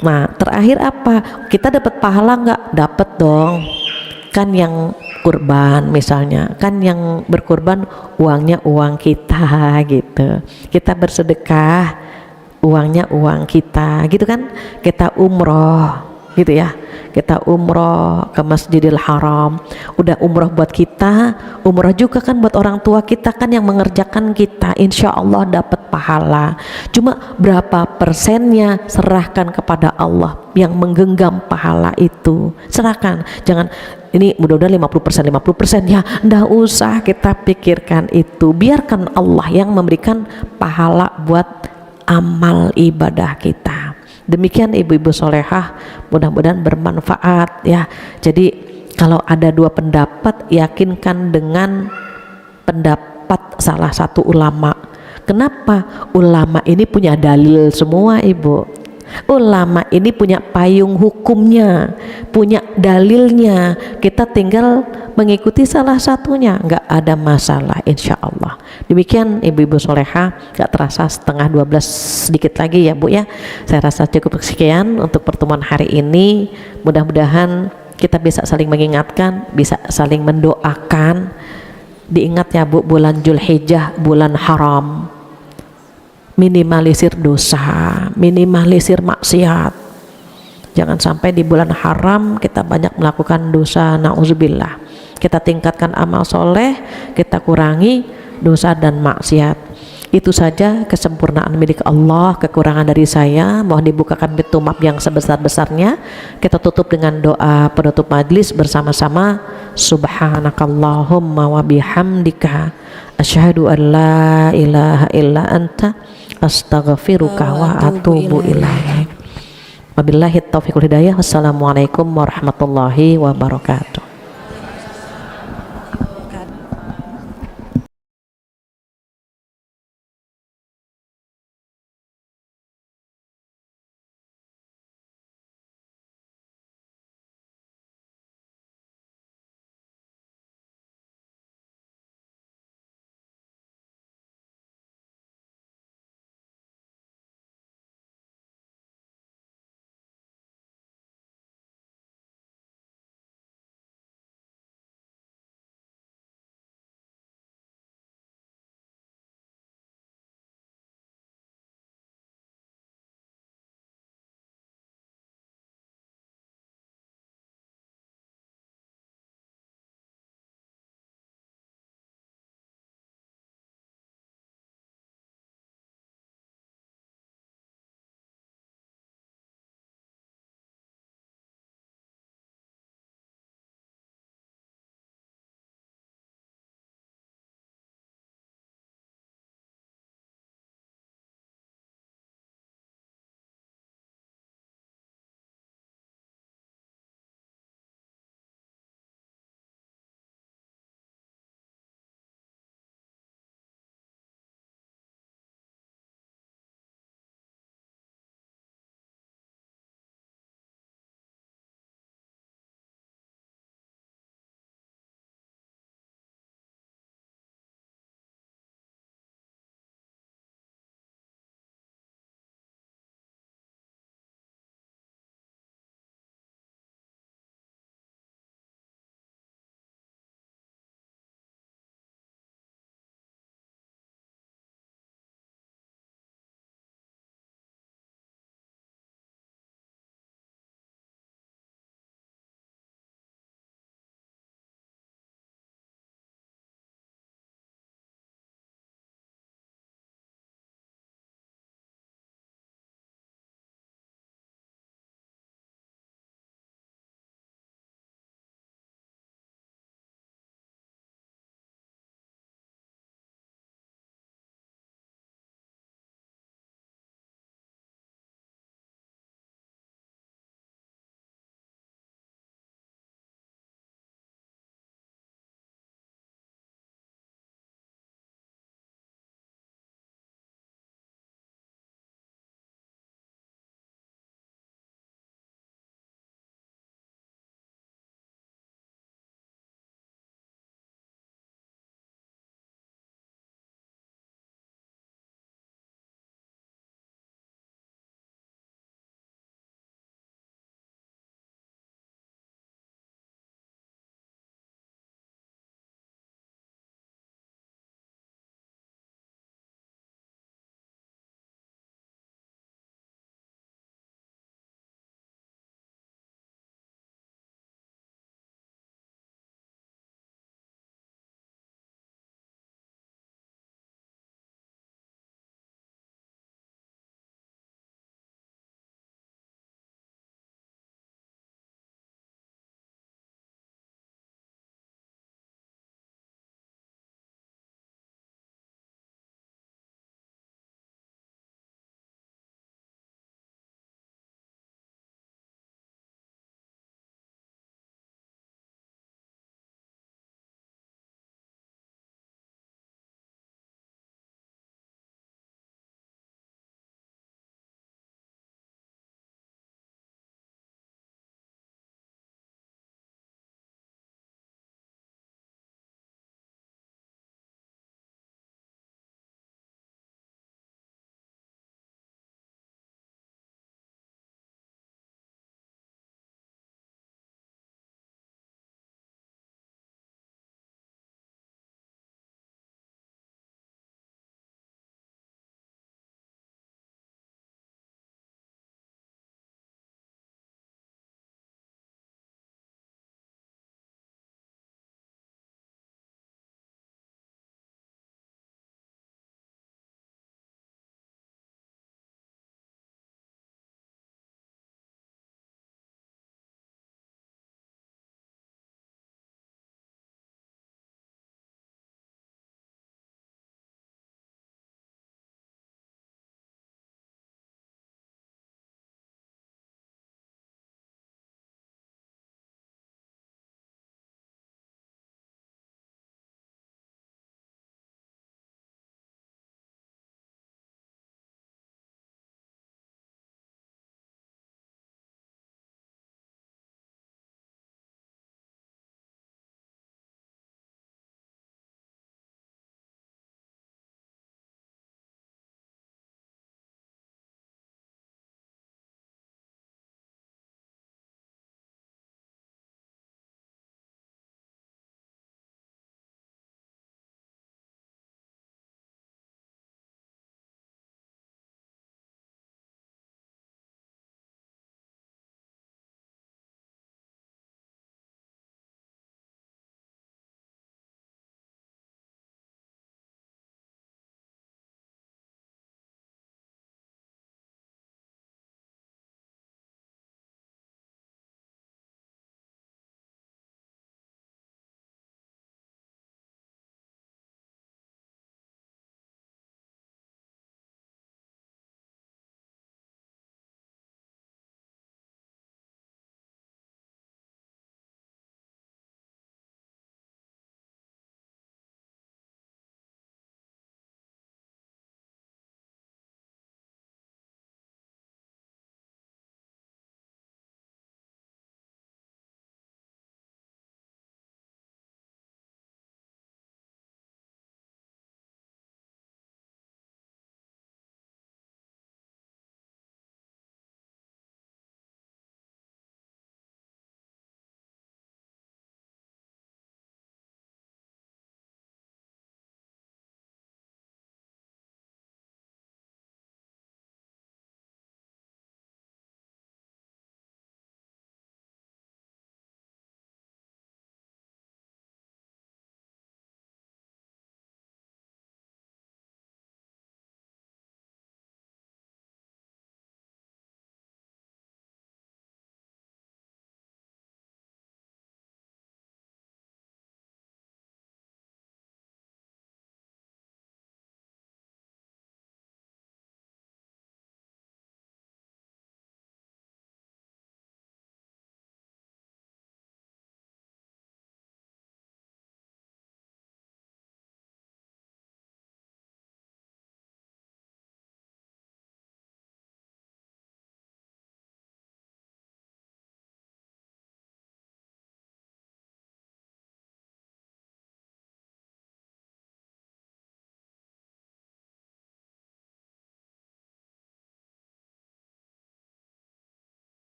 Nah terakhir apa? Kita dapat pahala nggak? Dapat dong. Kan yang kurban misalnya, kan yang berkurban uangnya uang kita gitu. Kita bersedekah uangnya uang kita gitu kan. Kita umroh gitu ya. Kita umroh ke Masjidil Haram, udah umroh buat kita, umroh juga kan buat orang tua kita kan yang mengerjakan kita, insya Allah dapat pahala. Cuma berapa persennya serahkan kepada Allah yang menggenggam pahala itu, serahkan. Jangan ini mudah-mudahan 50% ya, ndak usah kita pikirkan itu, biarkan Allah yang memberikan pahala buat amal ibadah kita. Demikian ibu-ibu solehah, mudah-mudahan bermanfaat ya. Jadi kalau ada dua pendapat, yakinkan dengan pendapat salah satu ulama. Kenapa? Ulama ini punya dalil semua ibu. Ulama ini punya payung hukumnya, punya dalilnya. Kita tinggal mengikuti salah satunya, nggak ada masalah insya Allah. Demikian ibu-ibu solehah, nggak terasa setengah 12 sedikit lagi ya Bu ya. Saya rasa cukup sekian untuk pertemuan hari ini. Mudah-mudahan kita bisa saling mengingatkan, bisa saling mendoakan. Diingat ya Bu, bulan Dzulhijjah bulan haram. Minimalisir dosa, minimalisir maksiat. Jangan sampai di bulan haram kita banyak melakukan dosa, na'udzubillah. Kita tingkatkan amal soleh, kita kurangi dosa dan maksiat. Itu saja kesempurnaan milik Allah, kekurangan dari saya. Mohon dibukakan pintu maaf yang sebesar-besarnya. Kita tutup dengan doa penutup majlis bersama-sama. Subhanakallahumma wa bihamdika asyhadu an la ilaha illa anta astaghfiruka wa atubu ilaik. Wabillahi taufiq wal hidayah. Wassalamualaikum warahmatullahi wabarakatuh.